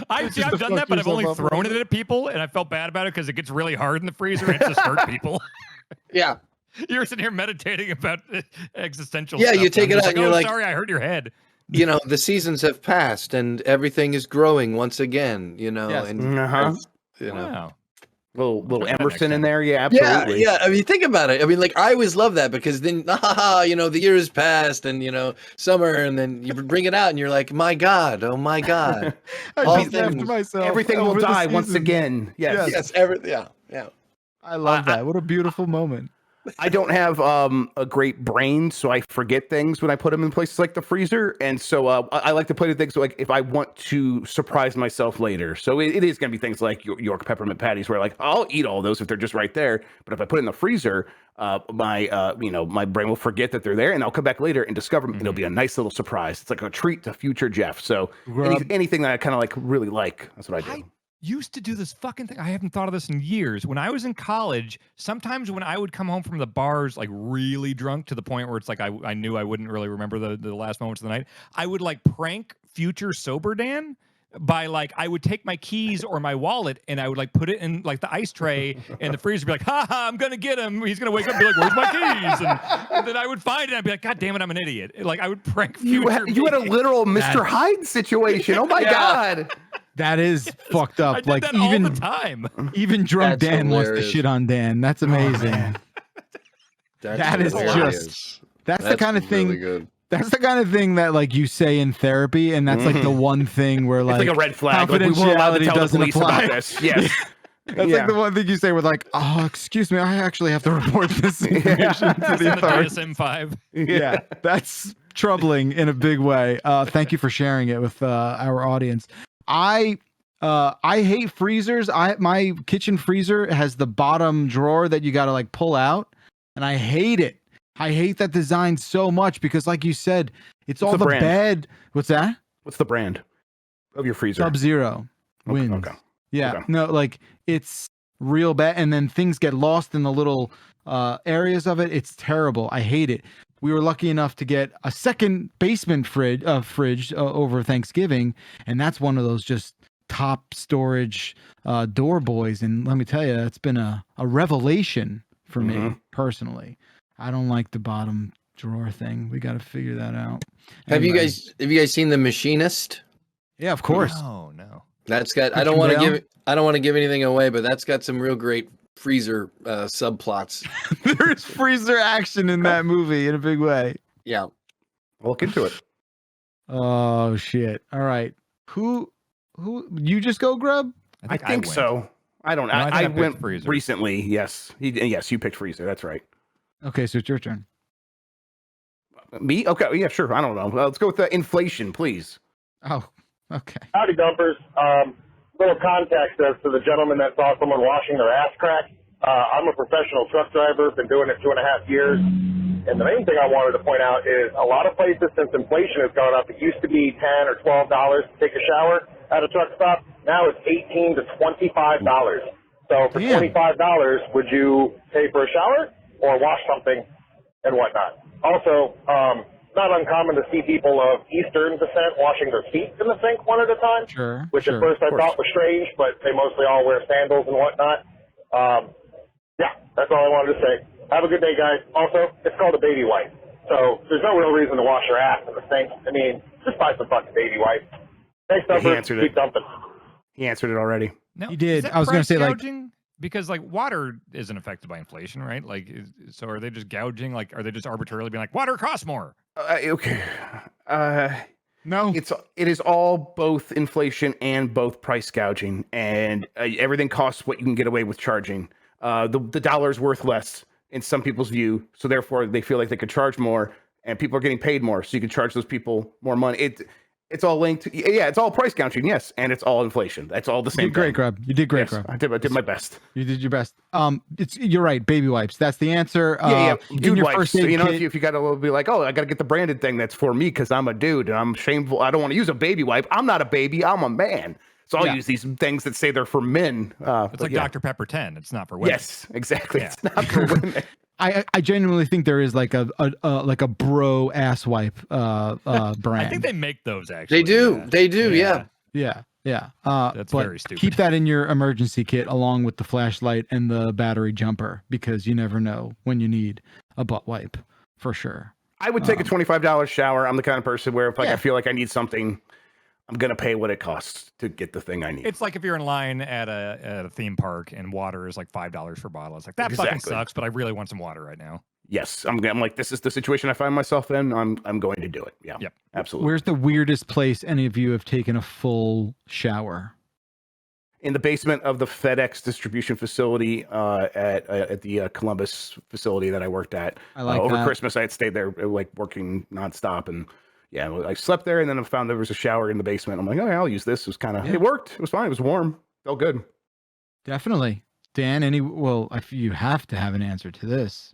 Speaker 2: I've done that, but I've only thrown it at people, and I felt bad about it because it gets really hard in the freezer and it just hurt people.
Speaker 4: Yeah.
Speaker 2: You're sitting here meditating about existential
Speaker 4: stuff.
Speaker 2: You take
Speaker 4: it out and you're like,
Speaker 2: sorry, I hurt your head.
Speaker 4: The seasons have passed and everything is growing once again,
Speaker 1: Yes.
Speaker 4: and
Speaker 2: Wow.
Speaker 3: Little Emerson in there, yeah, absolutely.
Speaker 4: Yeah. I mean, think about it. I mean, I always love that because then, the year has passed and summer, and then you bring it out and you're like, my God, oh my God,
Speaker 3: everything will die once again. Yes.
Speaker 4: Everything. Yeah.
Speaker 1: I love that. What a beautiful moment.
Speaker 3: I don't have a great brain, so I forget things when I put them in places like the freezer. And so I like to play with things like if I want to surprise myself later. So it is going to be things like York peppermint patties, where like I'll eat all those if they're just right there. But if I put it in the freezer, my brain will forget that they're there, and I'll come back later and discover them. And it'll be a nice little surprise. It's like a treat to future Jeff. So anything that I kind of like really like, that's what I do.
Speaker 2: Used to do this fucking thing. I haven't thought of this in years. When I was in college, sometimes when I would come home from the bars like really drunk to the point where it's like I knew I wouldn't really remember the last moments of the night, I would like prank future sober Dan by like I would take my keys or my wallet and I would like put it in like the ice tray in the freezer, be like, ha ha, I'm gonna get him. He's gonna wake up and be like, where's my keys? And then I would find it and I'd be like, God damn it, I'm an idiot. Like I would prank future
Speaker 3: You had a literal Mr. Hyde situation. Oh my God.
Speaker 1: That is fucked up.
Speaker 2: I did
Speaker 1: like
Speaker 2: that
Speaker 1: even
Speaker 2: all the time.
Speaker 1: Even drunk
Speaker 4: That's
Speaker 1: Dan wants to
Speaker 4: hilarious.
Speaker 1: shit on Dan. That's amazing. That is
Speaker 7: hilarious.
Speaker 1: that's the kind of thing.
Speaker 7: Really good.
Speaker 1: That's the kind of thing that like you say in therapy, and that's like the one thing where like
Speaker 3: It's like a red flag. Like, we weren't allowed to tell the police about this. Yes.
Speaker 1: That's like the one thing you say with like, oh, excuse me, I actually have to report this information to the authorities.
Speaker 2: DSM-5.
Speaker 1: Yeah, that's troubling in a big way. Thank you for sharing it with our audience. I hate freezers. My kitchen freezer has the bottom drawer that you got to like pull out, and I hate it. I hate that design so much because, like you said, it's all the bad. What's that?
Speaker 3: What's the brand of your freezer?
Speaker 1: Sub-Zero wins.
Speaker 3: Okay.
Speaker 1: Yeah,
Speaker 3: Okay.
Speaker 1: no, like it's real bad, and then things get lost in the little areas of it. It's terrible. I hate it. We were lucky enough to get a second basement fridge over Thanksgiving, and that's one of those just top storage door boys. And let me tell you, it's been a revelation for me personally. I don't like the bottom drawer thing. We got to figure that out.
Speaker 4: Have you
Speaker 1: Anyway.
Speaker 4: guys seen The Machinist?
Speaker 1: Yeah, of course.
Speaker 2: No.
Speaker 4: That's got. I don't want to give anything away, but that's got some real great freezer subplots.
Speaker 1: There's freezer action in that movie in a big way.
Speaker 4: Yeah.
Speaker 3: Look into it.
Speaker 1: Oh shit! All right, who you just go, Grub?
Speaker 3: I think so. I don't know.
Speaker 2: No, I think
Speaker 3: I
Speaker 2: I picked
Speaker 3: went
Speaker 2: freezer.
Speaker 3: recently. Yes. Yes, you picked freezer. That's right.
Speaker 1: Okay, so it's your turn.
Speaker 3: Me? Okay. Yeah, sure. I don't know. Let's go with the inflation, please.
Speaker 1: Oh, okay.
Speaker 11: Howdy, dumpers. Little context as to the gentleman that saw someone washing their ass crack. I'm a professional truck driver, been doing it 2.5 years. And the main thing I wanted to point out is a lot of places, since inflation has gone up, it used to be $10 or $12 to take a shower at a truck stop. Now it's $18 to $25. So for $25, would you pay for a shower or wash something and whatnot? Also, not uncommon to see people of Eastern descent washing their feet in the sink one at a time.
Speaker 1: Sure.
Speaker 11: Which at first I thought was strange, but they mostly all wear sandals and whatnot. Yeah, that's all I wanted to say. Have a good day, guys. Also, it's called a baby wipe. So there's no real reason to wash your ass in the sink. I mean, just buy some fucking baby wipe. Thanks,
Speaker 3: He
Speaker 11: Dumper.
Speaker 3: answered
Speaker 11: Keep
Speaker 3: it.
Speaker 11: dumping.
Speaker 3: He answered it already.
Speaker 2: No,
Speaker 1: He did.
Speaker 2: is that
Speaker 1: I was gonna
Speaker 2: price
Speaker 1: say, like-
Speaker 2: gouging? Because like water isn't affected by inflation, right? Like, so are they just gouging? Like, are they just arbitrarily being like, water costs more?
Speaker 3: Okay.
Speaker 1: No.
Speaker 3: It is all both inflation and both price gouging, and everything costs what you can get away with charging. The dollar's worth less in some people's view, so therefore they feel like they could charge more, and people are getting paid more, so you can charge those people more money. It's all linked. Yeah, it's all price gouging, yes, and it's all inflation. That's all the
Speaker 1: You
Speaker 3: same.
Speaker 1: did great,
Speaker 3: thing.
Speaker 1: Grub. You did great,
Speaker 3: Yes,
Speaker 1: Grub.
Speaker 3: I did my best.
Speaker 1: You did your best. You're right. Baby wipes. That's the answer.
Speaker 3: Yeah,
Speaker 1: in
Speaker 3: dude
Speaker 1: your
Speaker 3: wipes.
Speaker 1: first
Speaker 3: So,
Speaker 1: aid
Speaker 3: you know,
Speaker 1: kit-
Speaker 3: if you got to be like, oh, I got to get the branded thing that's for me because I'm a dude and I'm shameful. I don't want to use a baby wipe. I'm not a baby. I'm a man. So I'll use these things that say they're for men.
Speaker 2: It's like Dr. Pepper 10. It's not for women.
Speaker 3: Yes, exactly.
Speaker 2: Yeah.
Speaker 3: It's not for women.
Speaker 1: I genuinely think there is like a bro ass wipe brand.
Speaker 2: I think they make those actually.
Speaker 4: They do.
Speaker 2: Yeah.
Speaker 4: They do. Yeah.
Speaker 1: Yeah.
Speaker 2: That's
Speaker 1: but
Speaker 2: very stupid.
Speaker 1: Keep that in your emergency kit along with the flashlight and the battery jumper because you never know when you need a butt wipe for sure.
Speaker 3: I would take a $25 shower. I'm the kind of person where if I feel like I need something, I'm gonna pay what it costs to get the thing I need.
Speaker 2: It's like if you're in line at a theme park and water is like $5 for a bottle. It's like that fucking
Speaker 3: Exactly.
Speaker 2: sucks, but I really want some water right now.
Speaker 3: Yes, I'm like, this is the situation I find myself in. I'm going to do it. Yeah. Absolutely.
Speaker 1: Where's the weirdest place any of you have taken a full shower?
Speaker 3: in the basement of the FedEx distribution facility at the Columbus facility that I worked at.
Speaker 1: I like
Speaker 3: over
Speaker 1: that.
Speaker 3: Christmas, I had stayed there like working nonstop, and yeah, I slept there, and then I found there was a shower in the basement. I'm like, okay, I'll use this. It was kind of it worked. It was fine. It was warm. Felt good.
Speaker 1: Definitely. Dan, well, if you have to have an answer to this.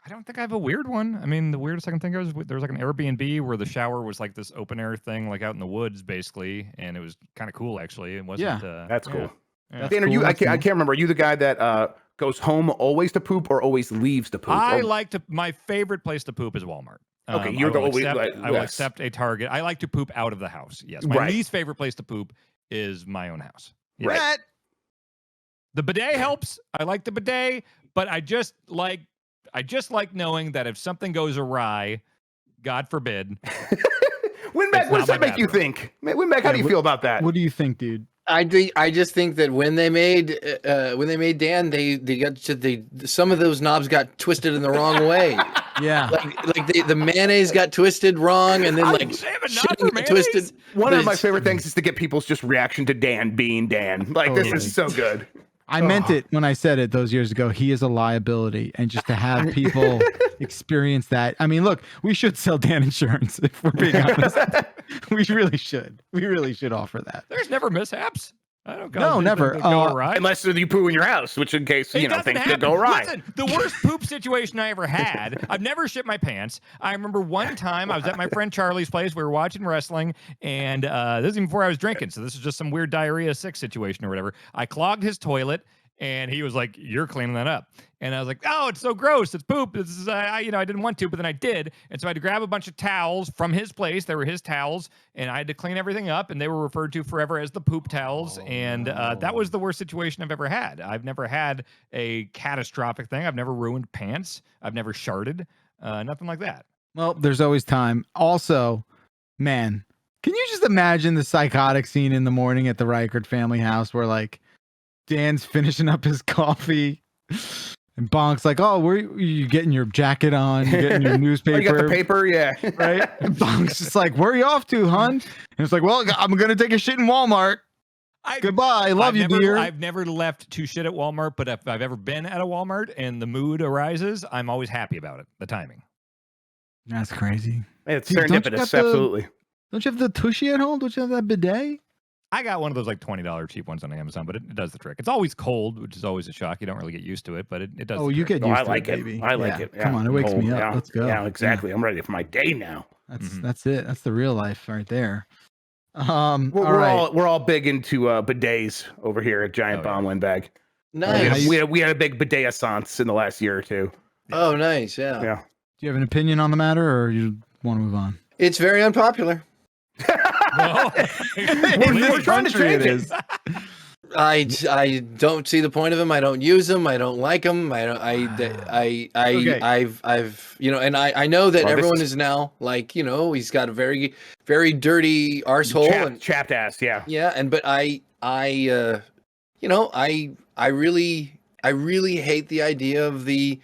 Speaker 2: I don't think I have a weird one. I mean, the weirdest I can think of is there was like an Airbnb where the shower was like this open air thing, like out in the woods, basically, and it was kind of cool, actually. It wasn't.
Speaker 3: That's cool.
Speaker 2: Yeah.
Speaker 3: Dan, are you? I can't remember. Are you the guy that goes home always to poop or always leaves to poop?
Speaker 2: I like to. My favorite place to poop is Walmart.
Speaker 3: Okay, you're the always.
Speaker 2: I will accept a Target. I like to poop out of the house. Yes, my least favorite place to poop is my own house. Yes.
Speaker 3: Right.
Speaker 2: The bidet helps. I like the bidet, but I just like knowing that if something goes awry, God forbid.
Speaker 3: Winback, what does that make you think? Winback, how do you feel about that?
Speaker 1: What do you think, dude?
Speaker 4: I just think that when they made Dan, some of those knobs got twisted in the wrong way.
Speaker 1: Yeah,
Speaker 4: like the mayonnaise got twisted wrong, and then shit got twisted.
Speaker 3: One of my favorite things is to get people's just reaction to Dan being Dan. Like this is so good.
Speaker 1: I meant it when I said it those years ago. He is a liability, and just to have people experience that. I mean, look, we should sell Dan insurance if we're being honest. We really should. We really should offer that.
Speaker 2: There's never mishaps. I don't.
Speaker 1: No, never.
Speaker 2: Go awry.
Speaker 3: Unless you poo in your house, which in case things could go awry.
Speaker 2: Listen, the worst poop situation I ever had. I've never shit my pants. I remember one time I was at my friend Charlie's place. We were watching wrestling, and this is even before I was drinking. So this is just some weird diarrhea sick situation or whatever. I clogged his toilet, and he was like, "You're cleaning that up." And I was like, "Oh, it's so gross. It's poop. This is I didn't want to, but then I did." And so I had to grab a bunch of towels from his place. They were his towels, and I had to clean everything up. And they were referred to forever as the poop towels. And that was the worst situation I've ever had. I've never had a catastrophic thing. I've never ruined pants. I've never sharted. Nothing like that.
Speaker 1: Well, there's always time. Also, man, can you just imagine the psychotic scene in the morning at the Reichert family house where like Dan's finishing up his coffee and Bonk's like, "Oh, where are you getting your jacket on? You getting your newspaper?
Speaker 3: You got the paper, yeah."
Speaker 1: Right? And Bonk's just like, "Where are you off to, hun?" And it's like, "Well, I'm gonna take a shit in Walmart. Goodbye. Love you, dear."
Speaker 2: I've never left to shit at Walmart, but if I've ever been at a Walmart and the mood arises, I'm always happy about it. The timing.
Speaker 1: That's crazy.
Speaker 3: It's serendipitous, absolutely.
Speaker 1: Don't you have the Tushy at home? Don't you have that bidet?
Speaker 2: I got one of those like $20 cheap ones on Amazon, but it does the trick. It's always cold, which is always a shock. You don't really get used to it, but it does.
Speaker 1: Oh,
Speaker 2: the
Speaker 1: you
Speaker 2: trick.
Speaker 1: get used
Speaker 3: I
Speaker 1: to
Speaker 3: like
Speaker 1: it,
Speaker 3: it.
Speaker 1: baby.
Speaker 3: I like it. Yeah.
Speaker 1: Come on, it wakes me up.
Speaker 3: Yeah.
Speaker 1: Let's go.
Speaker 3: Yeah, exactly. I'm ready for my day now.
Speaker 1: That's it. That's the real life right there.
Speaker 3: We're all big into bidets over here at Giant Bomb Windbag.
Speaker 4: Nice.
Speaker 3: We had a big bidet assance in the last year or two.
Speaker 4: Oh, nice. Yeah.
Speaker 3: Yeah.
Speaker 1: Do you have an opinion on the matter, or you want to move on?
Speaker 4: It's very unpopular.
Speaker 3: We're trying to change it.
Speaker 4: I don't see the point of them. I don't use them. I don't like them. I've and I know that everyone is now like, he's got a very, very dirty arsehole
Speaker 3: chapped ass. Yeah.
Speaker 4: Yeah. But I really hate the idea of the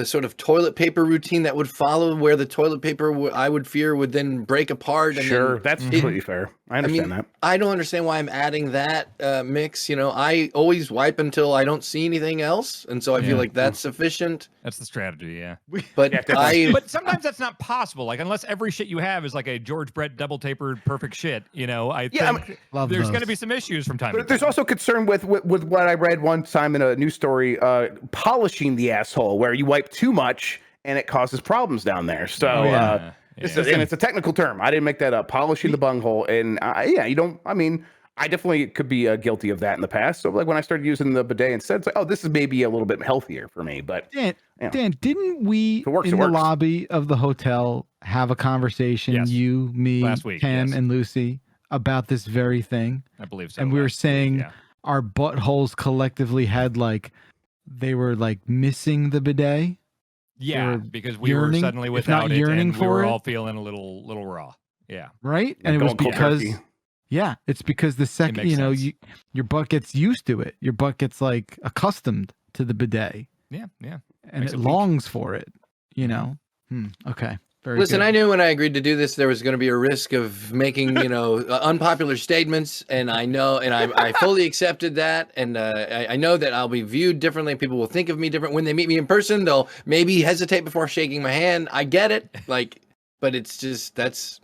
Speaker 4: sort of toilet paper routine that would follow, where the toilet paper I would fear would then break apart. And
Speaker 3: sure, that's completely fair. I understand that.
Speaker 4: I don't understand why I'm adding that mix. I always wipe until I don't see anything else, and so I feel like that's sufficient.
Speaker 2: That's the strategy, yeah.
Speaker 4: But
Speaker 2: but sometimes that's not possible. Like unless every shit you have is like a George Brett double tapered perfect shit. I think there's going to be some issues from time to time.
Speaker 3: There's also concern with what I read one time in a news story, polishing the asshole, where you wipe too much and it causes problems down there. So and it's a technical term. I didn't make that up. Polishing the bunghole, and you don't. I mean, I definitely could be guilty of that in the past. So like when I started using the bidet instead, it's like, oh, this is maybe a little bit healthier for me. But
Speaker 1: Dan, didn't we in the lobby of the hotel have a conversation, you, me,
Speaker 2: last week,
Speaker 1: Cam, and Lucy, about this very thing?
Speaker 2: I believe so.
Speaker 1: And we were saying our buttholes collectively had they were missing the bidet.
Speaker 2: Yeah, because we were suddenly without it, and we were all feeling a little raw. Yeah.
Speaker 1: Right? And it was because it's because the second, your butt gets used to it. Your butt gets accustomed to the bidet.
Speaker 2: Yeah.
Speaker 1: And it longs for it, Okay.
Speaker 4: Listen, I knew when I agreed to do this, there was going to be a risk of making, unpopular statements, and I know, and I fully accepted that, and I know that I'll be viewed differently. People will think of me different when they meet me in person. They'll maybe hesitate before shaking my hand. I get it, but it's just that's.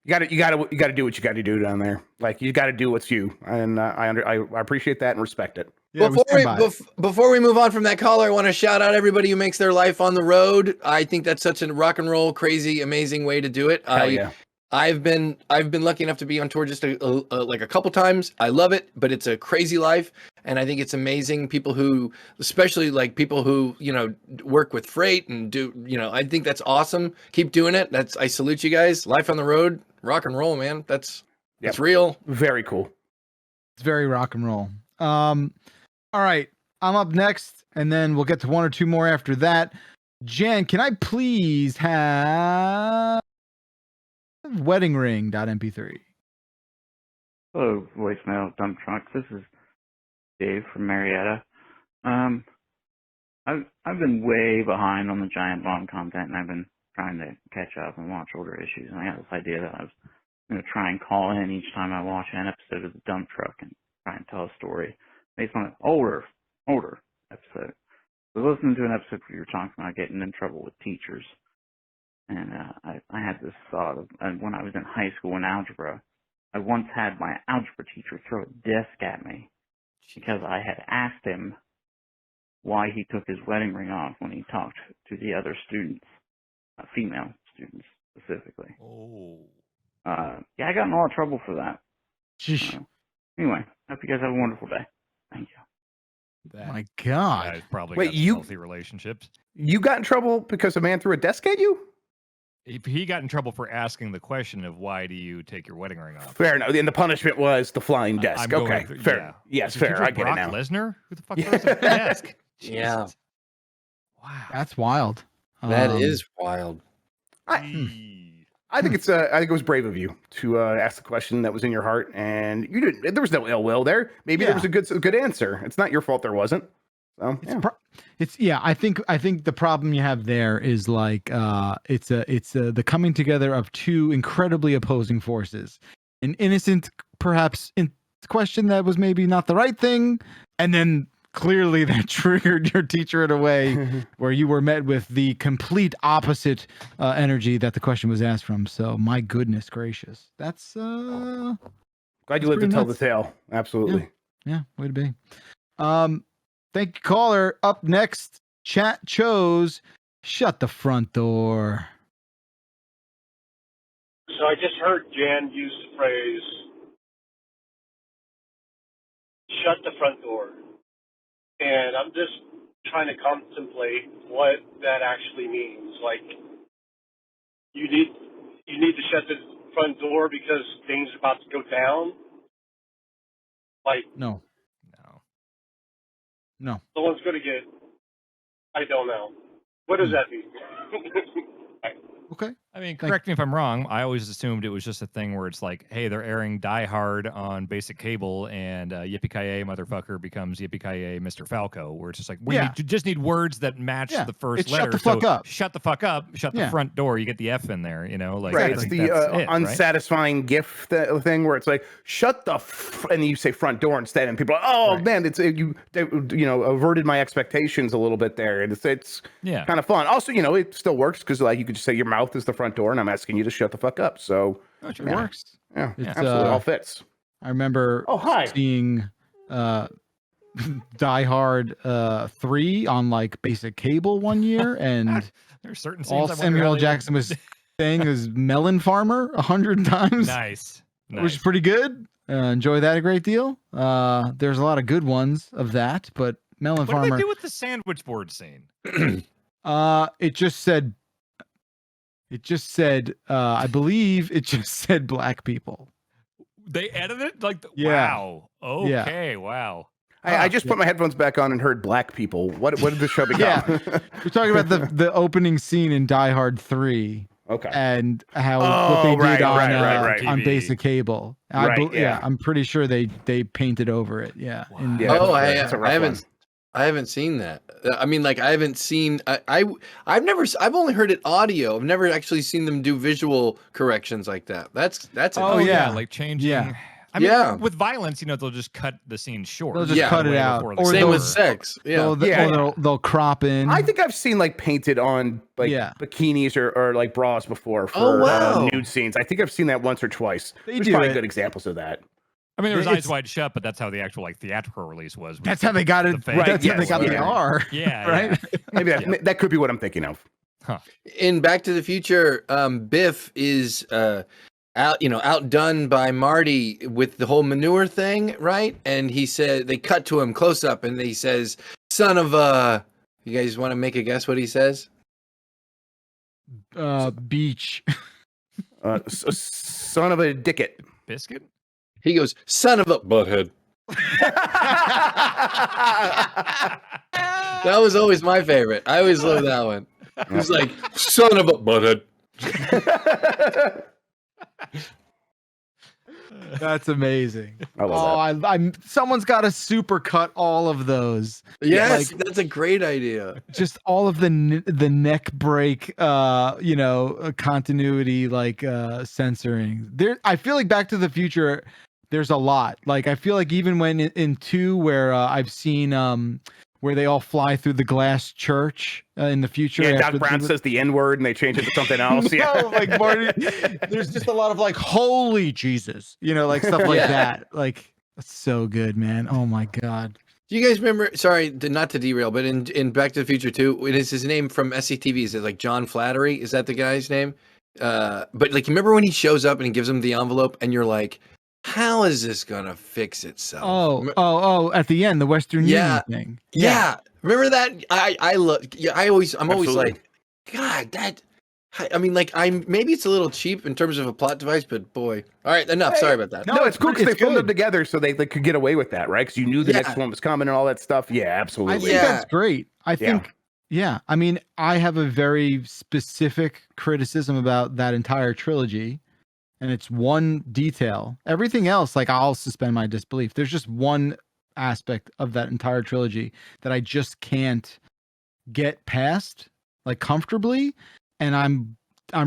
Speaker 3: You got to do what you got to do down there. Like you got to do what's you, and I appreciate that and respect it.
Speaker 1: Yeah,
Speaker 4: before we move on from that caller, I want to shout out everybody who makes their life on the road. I think that's such a rock and roll, crazy, amazing way to do it.
Speaker 3: Yeah.
Speaker 4: I've been lucky enough to be on tour just a couple times. I love it, but it's a crazy life, and I think it's amazing. People who, especially people who work with freight and do I think that's awesome. Keep doing it. I salute you guys. Life on the road, rock and roll, man. That's real.
Speaker 3: Very cool.
Speaker 1: It's very rock and roll. All right, I'm up next, and then we'll get to one or two more after that. Jen, can I please have wedding ring.mp3?
Speaker 14: Hello, voicemail Dumptruck. This is Dave from Marietta. I've been way behind on the giant bomb content, and I've been trying to catch up and watch older issues. And I got this idea that I was going to try and call in each time I watch an episode of the Dumptruck and try and tell a story based on an older episode. I was listening to an episode where you were talking about getting in trouble with teachers. And I had this thought of when I was in high school in algebra, I once had my algebra teacher throw a desk at me because I had asked him why he took his wedding ring off when he talked to the other students, female students specifically. Yeah, I got in a lot of trouble for that. Anyway, hope you guys have a wonderful day. Thank you.
Speaker 1: My God.
Speaker 2: Guys probably
Speaker 3: Wait,
Speaker 2: got
Speaker 3: you-
Speaker 2: healthy relationships.
Speaker 3: You got in trouble because a man threw a desk at you?
Speaker 2: He got in trouble for asking the question of why do you take your wedding ring off?
Speaker 3: Fair enough. And the punishment was the flying desk.
Speaker 2: I'm going
Speaker 3: Okay,
Speaker 2: with-
Speaker 3: fair.
Speaker 2: yeah.
Speaker 3: Yes,
Speaker 2: Did
Speaker 3: fair.
Speaker 2: you
Speaker 3: I
Speaker 2: take
Speaker 3: get it
Speaker 2: Brock
Speaker 3: now.
Speaker 2: Lesnar? Who the fuck throws a desk?
Speaker 4: Yeah.
Speaker 2: Jesus. Wow.
Speaker 1: That's wild.
Speaker 4: That is wild.
Speaker 3: I think it was brave of you to ask the question that was in your heart, and you didn't. There was no ill will there. Maybe there was a good answer. It's not your fault there wasn't. So yeah.
Speaker 1: I think the problem you have there is it's the coming together of two incredibly opposing forces. An innocent, perhaps, question that was maybe not the right thing, and then clearly that triggered your teacher in a way where you were met with the complete opposite energy that the question was asked from. So my goodness gracious, that's
Speaker 3: glad you lived to tell the tale. Absolutely.
Speaker 1: Yeah, way to be. Thank you, caller. Up next, chat chose shut the front door.
Speaker 15: So I just heard Jan use the phrase shut the front door. And I'm just trying to contemplate what that actually means. Like, you need to shut the front door because things are about to go down. Like,
Speaker 1: No.
Speaker 15: someone's going to get. I don't know. What does that mean?
Speaker 1: Okay.
Speaker 2: I mean, correct me if I'm wrong. I always assumed it was just a thing where it's like, hey, they're airing Die Hard on basic cable, and Yippee-ki-yay, motherfucker becomes Yippee-ki-yay, Mr. Falco, where it's just like, we just need words that match the first
Speaker 1: It's
Speaker 2: letter.
Speaker 1: shut the fuck up.
Speaker 2: Shut the fuck up. Shut the front door. You get the F in there, like.
Speaker 3: Right,
Speaker 2: I
Speaker 3: it's
Speaker 2: think
Speaker 3: the
Speaker 2: that's it, right?
Speaker 3: unsatisfying GIF thing where it's like shut the and you say front door instead, and people are oh man, it's you averted my expectations a little bit there, and it's kind of fun. Also, it still works because you could just say your mouth is the front door, and I'm asking you to shut the fuck up. So
Speaker 1: it works.
Speaker 3: Yeah,
Speaker 1: It's,
Speaker 3: absolutely, all fits.
Speaker 1: I remember seeing Die Hard 3 on basic cable one year, and
Speaker 2: there's certain
Speaker 1: all
Speaker 2: scenes I wonder
Speaker 1: Samuel
Speaker 2: how
Speaker 1: L.
Speaker 2: they-
Speaker 1: Jackson was saying is melon farmer 100 times.
Speaker 2: Nice.
Speaker 1: Which is pretty good. Enjoy that a great deal. There's a lot of good ones of that, but melon
Speaker 2: What
Speaker 1: farmer.
Speaker 2: did they do with the sandwich board scene?
Speaker 1: It just said. I believe it just said black people.
Speaker 2: They edited it?
Speaker 1: Yeah.
Speaker 2: Wow. Okay. Wow.
Speaker 3: I just put my headphones back on and heard black people. What did the show become?
Speaker 1: We're talking about the opening scene in Die Hard 3.
Speaker 3: Okay.
Speaker 1: And how what they did on
Speaker 2: TV.
Speaker 1: basic cable. I'm pretty sure they painted over it. Yeah.
Speaker 4: I I haven't seen that. I mean, like I haven't seen. I've only heard it audio. I've never actually seen them do visual corrections like that. That's.
Speaker 2: Oh yeah, like changing.
Speaker 1: Yeah.
Speaker 2: I mean, with violence, they'll just cut the scene short.
Speaker 1: They'll just cut it out.
Speaker 2: Or
Speaker 4: same with sex.
Speaker 1: Yeah. They'll crop in.
Speaker 3: I think I've seen like painted on like bikinis or like bras before for nude scenes. I think I've seen that once or twice. There's probably good examples of that.
Speaker 2: I mean, there was Eyes Wide Shut, but that's how the actual like theatrical release was.
Speaker 1: That's how they got it. That's how they got the R.
Speaker 2: Yeah,
Speaker 1: right.
Speaker 3: Maybe that could be what I'm thinking of.
Speaker 2: Huh.
Speaker 4: In Back to the Future, Biff is outdone by Marty with the whole manure thing, right? And he said they cut to him close up, and he says, "Son of a." You guys want to make a guess what he says?
Speaker 1: Beach.
Speaker 3: Son of a dicket.
Speaker 2: Biscuit.
Speaker 4: He goes, "Son of a butthead." That was always my favorite. I always loved that one. He was like, "Son of a butthead."
Speaker 1: That's amazing.
Speaker 3: I love
Speaker 1: that. Someone's got to super cut all of those.
Speaker 4: Yes, that's a great idea.
Speaker 1: Just all of the neck break, continuity, censoring. I feel like Back to the Future, there's a lot. Like I feel like even when in 2, where I've seen where they all fly through the glass church in the future.
Speaker 3: Yeah, Doc Brown says the N-word and they change it to something else.
Speaker 1: No, like Marty, there's just a lot of like, holy Jesus, like stuff like that. Like, that's so good, man. Oh my God.
Speaker 4: Do you guys remember, sorry, not to derail, but in Back to the Future 2, it is his name from SCTV. Is it like John Flattery? Is that the guy's name? But like, you remember when he shows up and he gives him the envelope and you're like, how is this gonna fix itself?
Speaker 1: Oh! At the end, the Western Union thing.
Speaker 4: Yeah, remember that? I'm always like, God, that. I mean, like, maybe it's a little cheap in terms of a plot device, but boy, all right, enough.
Speaker 3: Hey,
Speaker 4: sorry about that.
Speaker 3: No, it's cool because they filmed them together, so they could get away with that, right? Because you knew the next one was coming and all that stuff. Yeah, absolutely.
Speaker 1: I think that's great. I think. Yeah, I mean, I have a very specific criticism about that entire trilogy. And it's one detail. Everything else, like, I'll suspend my disbelief. There's just one aspect of that entire trilogy that I just can't get past, like, comfortably. And I'm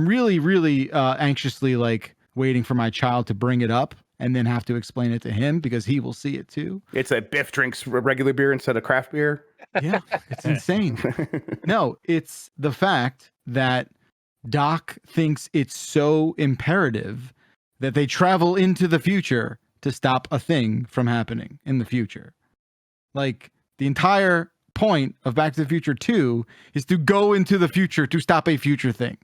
Speaker 1: really, really anxiously like waiting for my child to bring it up and then have to explain it to him because he will see it too.
Speaker 3: It's that Biff drinks regular beer instead of craft beer.
Speaker 1: Yeah, it's insane. No, it's the fact that Doc thinks it's so imperative that they travel into the future to stop a thing from happening in the future. Like, the entire point of Back to the Future 2 is to go into the future to stop a future thing.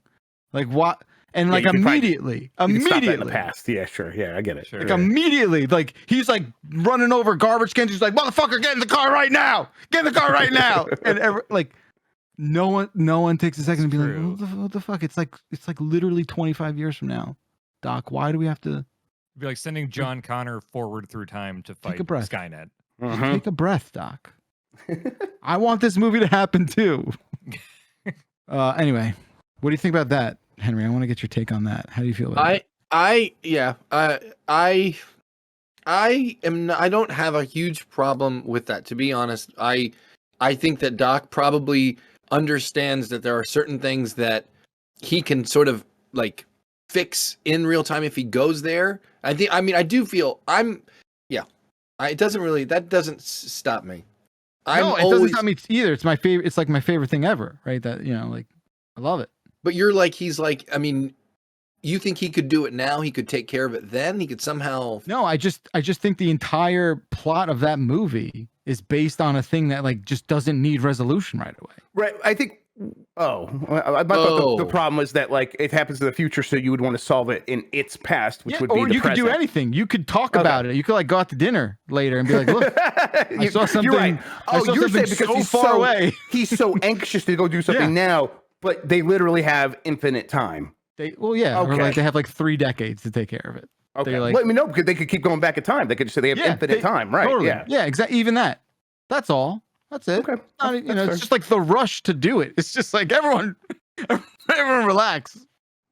Speaker 1: Like, what? And like immediately
Speaker 3: stop that in the past. Yeah, sure. Yeah, I get it.
Speaker 1: Sure. Like immediately, like he's like running over garbage cans. He's like, "Motherfucker, get in the car right now! Get in the car right now!" And no one takes a second to be like, what the fuck? It's like literally 25 years from now, Doc. Why do we have to?
Speaker 2: It'd be like sending John Connor forward through time to fight Skynet.
Speaker 1: Just take a breath, Doc. I want this movie to happen too. Anyway, what do you think about that, Henry? I want to get your take on that. How do you feel about it?
Speaker 4: I don't have a huge problem with that, to be honest. I think that Doc probably understands that there are certain things that he can sort of like fix in real time if he goes there. It doesn't stop me.
Speaker 1: No, it doesn't stop me either. It's my favorite. It's like my favorite thing ever, right? That, like, I love it.
Speaker 4: But you're like, he's like, I mean, you think he could do it now? He could take care of it then? He could somehow...
Speaker 1: No, I just think the entire plot of that movie is based on a thing that like just doesn't need resolution right away.
Speaker 3: Right. I think... I thought the problem was that like it happens in the future, so you would want to solve it in its past, which would be
Speaker 1: or
Speaker 3: the
Speaker 1: you
Speaker 3: present.
Speaker 1: Could do anything. You could talk about it. You could like go out to dinner later and be like, "Look, I saw something."
Speaker 3: You're right. You're saying because he's
Speaker 1: far away.
Speaker 3: He's so anxious to go do something now, but they literally have infinite time.
Speaker 1: Or like they have like 3 decades to take care of it.
Speaker 3: Okay,
Speaker 1: like,
Speaker 3: let me know because they could keep going back in time. They could just say they have infinite time, right?
Speaker 1: Totally.
Speaker 3: Yeah,
Speaker 1: yeah, exactly. Even that. That's all. That's it.
Speaker 3: Okay,
Speaker 1: it's just like the rush to do it. It's just like everyone relax.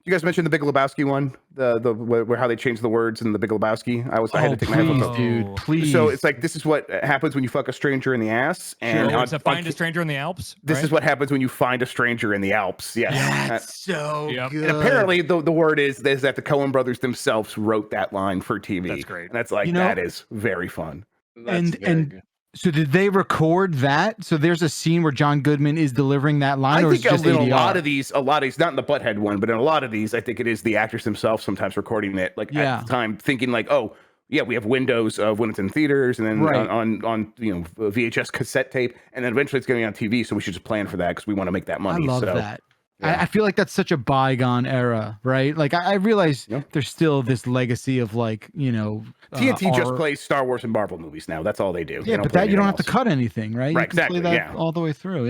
Speaker 3: You guys mentioned the Big Lebowski one, where how they changed the words in the Big Lebowski. I had to take my headphones off.
Speaker 1: Dude, please.
Speaker 3: So it's like this is what happens when you fuck a stranger in the ass, and
Speaker 2: it's a find a stranger in the Alps.
Speaker 3: This
Speaker 2: right?
Speaker 3: is what happens when you find a stranger in the Alps. Yes,
Speaker 1: that's so good.
Speaker 3: And apparently, the word is that the Coen brothers themselves wrote that line for TV.
Speaker 2: That's great.
Speaker 3: And that's like that is very fun.
Speaker 1: And so did they record that? So there's a scene where John Goodman is delivering that line,
Speaker 3: I
Speaker 1: or
Speaker 3: think
Speaker 1: is it just
Speaker 3: in a
Speaker 1: ADR?
Speaker 3: lot of these, not in the Butthead one, but in a lot of these, I think it is the actors themselves sometimes recording it, like at the time, thinking like, oh, yeah, we have windows of when it's in theaters, and then on VHS cassette tape, and then eventually it's going to be on TV, so we should just plan for that because we want to make that money.
Speaker 1: I love that. I feel like that's such a bygone era, right? Like I realize there's still this legacy of like,
Speaker 3: TNT just plays Star Wars and Marvel movies now. That's all they do.
Speaker 1: Yeah, but that you don't have to cut anything, right?
Speaker 3: Right,
Speaker 1: You can play that all the way through,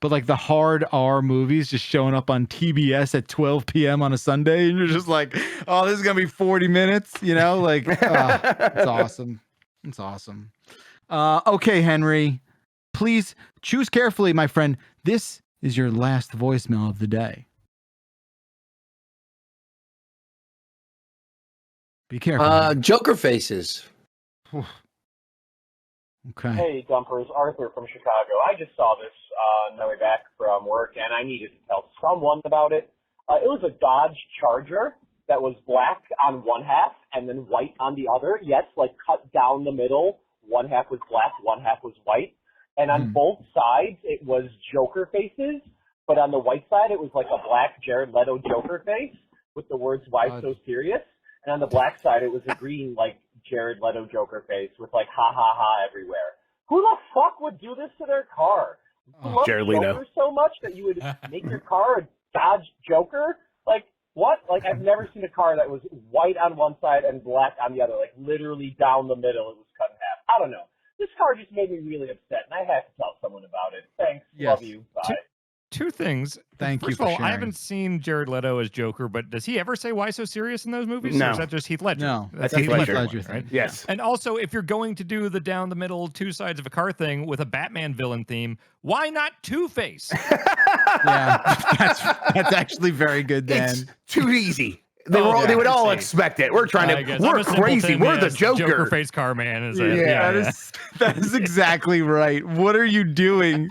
Speaker 1: But like the hard R movies just showing up on TBS at 12 p.m. on a Sunday, and you're just like, oh, this is gonna be 40 minutes, Like, it's awesome. It's awesome. Okay, Henry, please choose carefully, my friend. This is your last voicemail of the day. Be careful.
Speaker 4: Joker faces.
Speaker 1: Okay.
Speaker 16: Hey, Dumpers. Arthur from Chicago. I just saw this on my way back from work, and I needed to tell someone about it. It was a Dodge Charger that was black on one half and then white on the other. Yes, like cut down the middle. One half was black, one half was white. And on both sides, it was Joker faces. But on the white side, it was like a black Jared Leto Joker face with the words, "Why so serious?" And on the black side, it was a green, like, Jared Leto Joker face with, like, ha, ha, ha everywhere. Who the fuck would do this to their car? You love
Speaker 3: Jared Leto.
Speaker 16: Joker so much that you would make your car a Dodge Joker? Like, what? Like, I've never seen a car that was white on one side and black on the other. Like, literally down the middle, it was cut in half. I don't know. This car just made me really upset, and I have to tell someone about it. Thanks.
Speaker 1: Yes.
Speaker 16: Love you. Bye.
Speaker 2: Two things.
Speaker 1: Thank you
Speaker 2: First
Speaker 1: for
Speaker 2: of all,
Speaker 1: sharing.
Speaker 2: I haven't seen Jared Leto as Joker, but does he ever say "Why so serious" in those movies?
Speaker 3: No.
Speaker 2: Or is that just Heath Ledger?
Speaker 1: No,
Speaker 2: that's
Speaker 3: Heath
Speaker 2: the
Speaker 3: Ledger.
Speaker 2: one, right?
Speaker 3: Yes.
Speaker 2: And also, if you're going to do the down the middle, two sides of a car thing with a Batman villain theme, why not Two-Face?
Speaker 1: That's actually very good, Dan.
Speaker 3: It's too easy. They would all expect it. We're trying to. We're crazy. We're the Joker.
Speaker 2: Face car man. Is
Speaker 1: That is exactly right. What are you doing?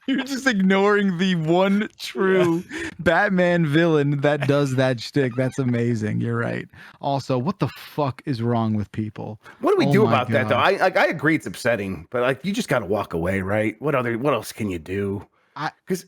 Speaker 1: You're just ignoring the one true Batman villain that does that shtick. That's amazing. You're right. Also, what the fuck is wrong with people?
Speaker 3: What do we do
Speaker 1: my
Speaker 3: about that, though?
Speaker 1: God.
Speaker 3: I agree it's upsetting, but like you just got to walk away, right? What else can you do? Because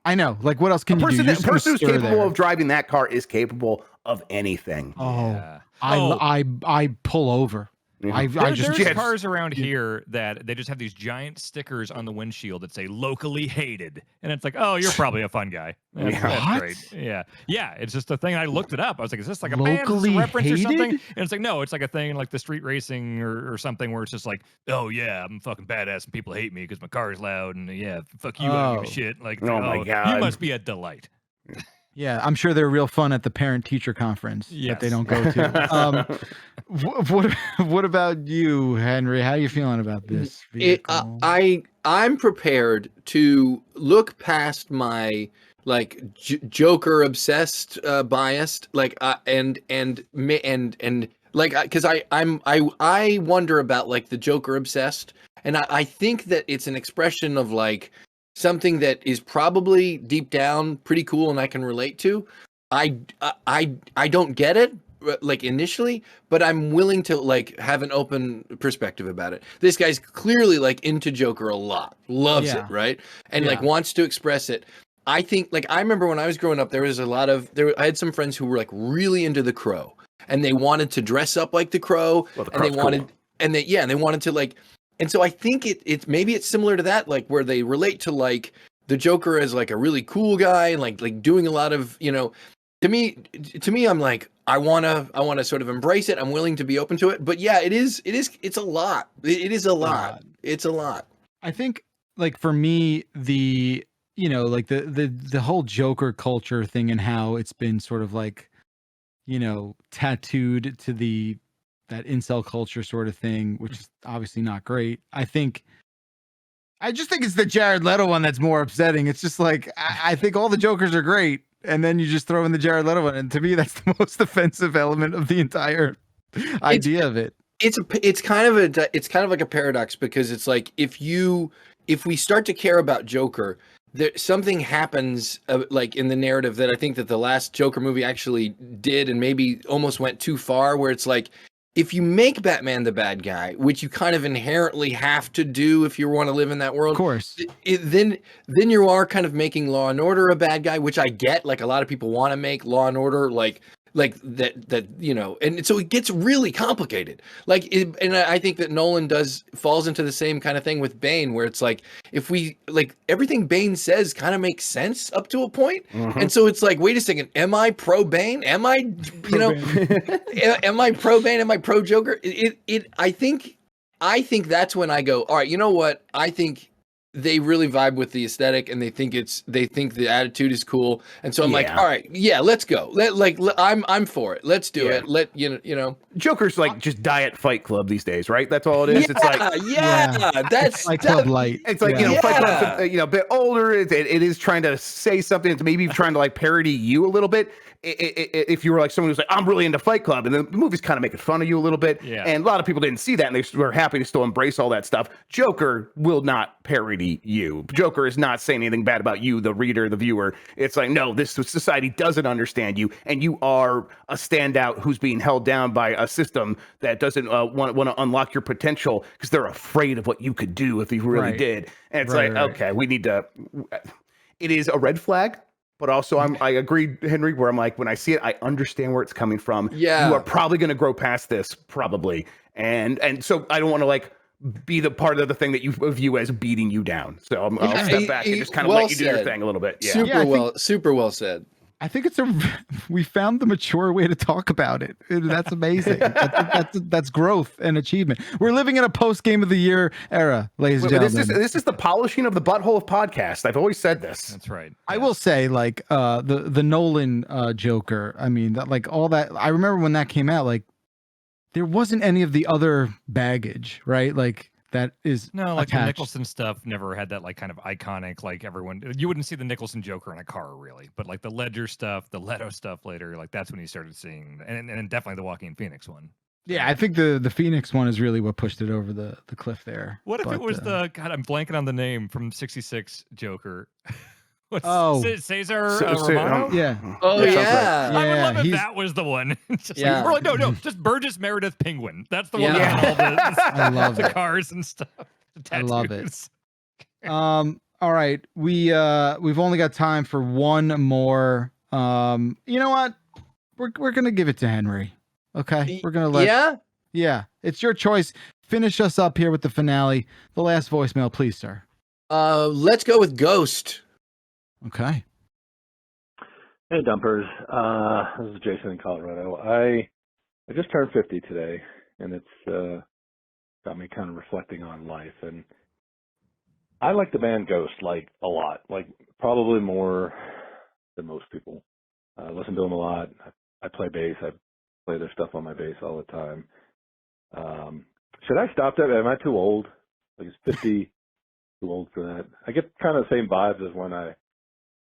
Speaker 1: I know. Like, what else can you do?
Speaker 3: A person who's capable of driving that car is capable of anything.
Speaker 1: Oh, I pull over.
Speaker 2: There's cars around here that they just have these giant stickers on the windshield that say "locally hated," and it's like, oh, you're probably a fun guy. That's great. Yeah. It's just a thing. I looked it up. I was like, is this like a band reference or something? And it's like, no, it's like a thing like the street racing or something where it's just like, oh yeah, I'm fucking badass and people hate me because my car is loud and fuck you, I don't give a shit. Like,
Speaker 3: oh my God,
Speaker 2: you must be a delight.
Speaker 1: Yeah, I'm sure they're real fun at the parent-teacher conference that they don't go to. What about you, Henry? How are you feeling about this?
Speaker 4: I'm prepared to look past my Joker obsessed biased and because I wonder about like the Joker obsessed, and I think that it's an expression of like something that is probably deep down pretty cool and I can relate to. I don't get it like initially, but I'm willing to like have an open perspective about it. This guy's clearly like into Joker a lot, loves it, right? And like wants to express it. I think like I remember when I was growing up, there was a lot of I had some friends who were like really into the Crow, and they wanted to dress up like the Crow, and they wanted they wanted to like. And so I think it's maybe it's similar to that, like where they relate to like the Joker as like a really cool guy and like doing a lot of, to me, I'm like, I want to sort of embrace it. I'm willing to be open to it. But yeah, it's a lot. It is a lot. It's a lot.
Speaker 1: I think like for me, the whole Joker culture thing and how it's been sort of like, tattooed to that incel culture sort of thing, which is obviously not great. I just think it's the Jared Leto one that's more upsetting. It's just like, I think all the Jokers are great. and then you just throw in the Jared Leto one. And to me, that's the most offensive element of the entire idea of it.
Speaker 4: It's kind of like a paradox, because it's like if we start to care about Joker, something happens like in the narrative that I think that the last Joker movie actually did, and maybe almost went too far, where it's like, if you make Batman the bad guy, which you kind of inherently have to do if you want to live in that world,
Speaker 1: of course,
Speaker 4: then you are kind of making Law and Order a bad guy, which I get. Like, a lot of people want to make Law and Order like that, you know, and so it gets really complicated. And I think that Nolan falls into the same kind of thing with Bane, where it's like, if we like, everything Bane says kind of makes sense up to a point. And so it's like, wait a second, am I pro Bane? Am I, am I pro Bane? Am I pro Joker? I think that's when I go, all right, you know what? I think they really vibe with the aesthetic, and they think the attitude is cool, and so I'm like, all right, yeah, let's go. I'm for it. Let's do it. You know,
Speaker 3: Joker's like just diet Fight Club these days, right? That's all it is. It's like
Speaker 4: that's
Speaker 1: Fight Club light.
Speaker 3: It's like Fight Club's a bit older. It is trying to say something. It's maybe trying to like parody you a little bit. If you were like someone who's like, I'm really into Fight Club, and the movie's kind of making fun of you a little bit, and a lot of people didn't see that, and they were happy to still embrace all that stuff. Joker will not parody you. Joker is not saying anything bad about you, the reader, the viewer. It's like, no, this society doesn't understand you, and you are a standout who's being held down by a system that doesn't want to unlock your potential, because they're afraid of what you could do if you really did. And it's okay, we need to. It is a red flag. But also, I agree, Henry, where I'm like, when I see it, I understand where it's coming from.
Speaker 4: Yeah.
Speaker 3: You are probably going to grow past this, probably. And so I don't want to, like, be the part of the thing that you view as beating you down. So I'll step back and just kind of let you do your thing a little bit. Yeah.
Speaker 4: Super well said.
Speaker 1: I think we found the mature way to talk about it. That's amazing. That's growth and achievement. We're living in a post Game of the Year era, ladies and gentlemen.
Speaker 3: This is the polishing of the butthole of podcast. I've always said this.
Speaker 2: That's right.
Speaker 1: I will say, like, the Nolan Joker. I mean, like all that. I remember when that came out. Like, there wasn't any of the other baggage, right? Like. That is
Speaker 2: like
Speaker 1: attached.
Speaker 2: the Nicholson stuff never had that like kind of iconic, like you wouldn't see the Nicholson Joker in a car really, but like the Ledger stuff, the Leto stuff later, like that's when you started seeing, and definitely the Joaquin Phoenix one.
Speaker 1: Yeah, I think the Phoenix one is really what pushed it over the cliff there.
Speaker 2: What if it was God, I'm blanking on the name from '66 Joker. Cesar Romano?
Speaker 1: Yeah.
Speaker 4: Oh yeah.
Speaker 2: I would love if that was the one. Or like, no, just Burgess Meredith Penguin. That's the one.
Speaker 1: I love
Speaker 2: the cars and stuff.
Speaker 1: I love it. All right, we've only got time for one more. You know what? We're gonna give it to Henry. Okay, we're gonna let. Yeah, it's your choice. Finish us up here with the finale. The last voicemail, please, sir.
Speaker 4: Let's go with Ghost.
Speaker 1: Okay.
Speaker 17: Hey, Dumpers. This is Jason in Colorado. I just turned 50 today, and it's got me kind of reflecting on life. And I like the band Ghost, like, a lot. Like, probably more than most people. I listen to them a lot. I play bass. I play their stuff on my bass all the time. Should I stop that? Am I too old? Like, is 50 too old for that? I get kind of the same vibes as when I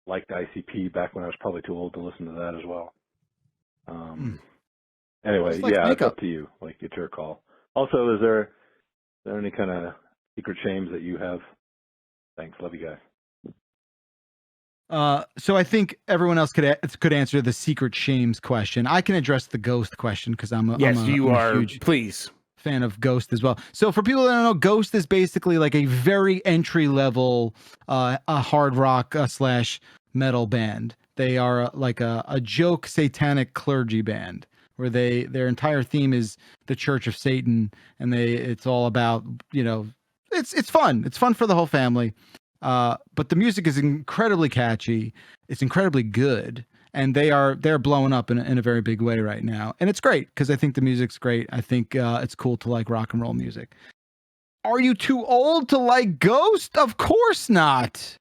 Speaker 17: liked ICP back when I was probably too old to listen to that as well. Anyway, it's up to you. Like, it's your call. Also, is there any kind of secret shames that you have? Thanks. Love you guys.
Speaker 1: So I think everyone else could answer the secret shames question. I can address the Ghost question because I'm a huge
Speaker 3: please
Speaker 1: fan of Ghost as well. So for people that don't know, Ghost is basically like a very entry level a hard rock / metal band. They are like a joke satanic clergy band where their entire theme is the Church of Satan, and it's all about, it's fun. It's fun for the whole family. But the music is incredibly catchy. It's incredibly good, and they're blowing up in a very big way right now. And it's great because I think the music's great. I think it's cool to like rock and roll music. Are you too old to like Ghost? Of course not.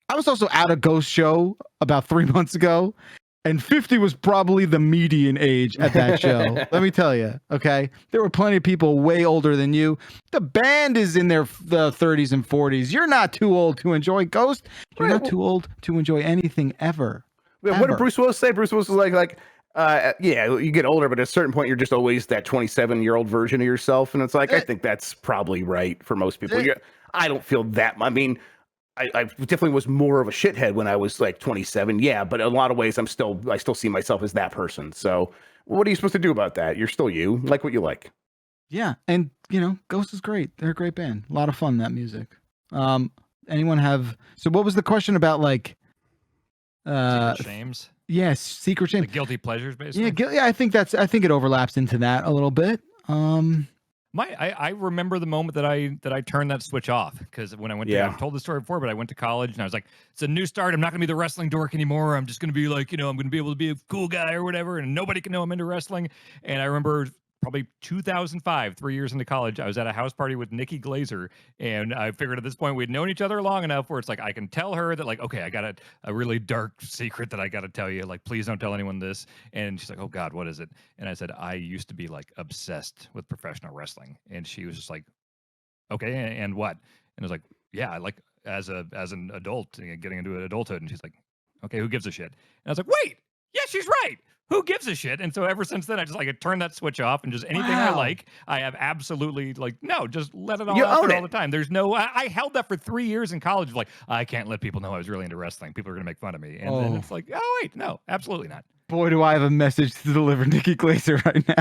Speaker 1: I was also at a Ghost show about 3 months ago, and 50 was probably the median age at that show. Let me tell you, okay? There were plenty of people way older than you. The band is in their 30s and 40s. You're not too old to enjoy Ghost. You're not too old to enjoy anything ever.
Speaker 3: What did Bruce Willis say? Bruce Willis was like, yeah, you get older, but at a certain point, you're just always that 27-year-old version of yourself. And it's like, I think that's probably right for most people. I don't feel that. I mean, I definitely was more of a shithead when I was like 27. Yeah, but in a lot of ways, I still see myself as that person. So what are you supposed to do about that? You're still you. Like what you like.
Speaker 1: Yeah, and Ghost is great. They're a great band. A lot of fun, that music. Anyone have? So what was the question about, like?
Speaker 2: Secret shames.
Speaker 1: Yes, secret shame.
Speaker 2: The guilty pleasures, basically.
Speaker 1: Yeah. I think it overlaps into that a little bit.
Speaker 2: I remember the moment that I turned that switch off, because when I went to, I've told the story before, but I went to college and I was like, it's a new start. I'm not going to be the wrestling dork anymore. I'm just going to be like, I'm going to be able to be a cool guy or whatever, and nobody can know I'm into wrestling. And I remember probably 2005, 3 years into college, I was at a house party with Nikki Glazer, and I figured at this point we'd known each other long enough where it's like I can tell her that, like, okay, I got a really dark secret that I got to tell you. Like, please don't tell anyone this. And she's like, oh God, what is it? And I said, I used to be like obsessed with professional wrestling. And she was just like, okay, and what? And I was like, yeah, I like as an adult getting into adulthood. And she's like, okay, who gives a shit? And I was like, wait, yeah, she's right. Who gives a shit? And so ever since then, I just turned that switch off, and just anything I like, I have absolutely no, just let it all out there all the time. There's no, I held that for 3 years in college. Like, I can't let people know I was really into wrestling. People are going to make fun of me. And then it's like, oh wait, no, absolutely not.
Speaker 1: Boy, do I have a message to deliver Nikki Glazer right now.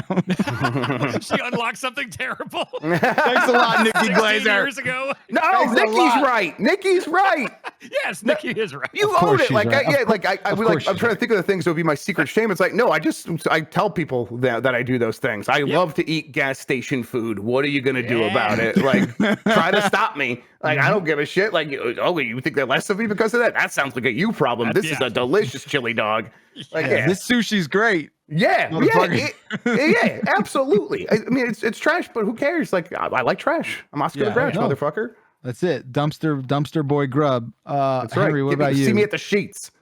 Speaker 2: She unlocked something terrible.
Speaker 1: Thanks a lot, Nikki Glazer.
Speaker 2: Years ago.
Speaker 3: No, Nikki's right. Nikki's right.
Speaker 2: Yes, Nikki is right.
Speaker 3: You own it. Like, right. I'm trying to think of the things that would be my secret shame. It's like, no, I tell people that I do those things. I love to eat gas station food. What are you going to do about it? Like, try to stop me. Like, I don't give a shit. Like, oh, you think they're less of me because of that? That sounds like a you problem. This is a delicious chili dog. Like,
Speaker 1: this sushi's great.
Speaker 3: Yeah, absolutely. I mean, it's trash, but who cares? Like, I like trash. I'm Oscar the Grouch, motherfucker.
Speaker 1: That's it. Dumpster boy grub.
Speaker 3: That's
Speaker 1: Henry,
Speaker 3: right.
Speaker 1: what about you?
Speaker 3: See me at the sheets.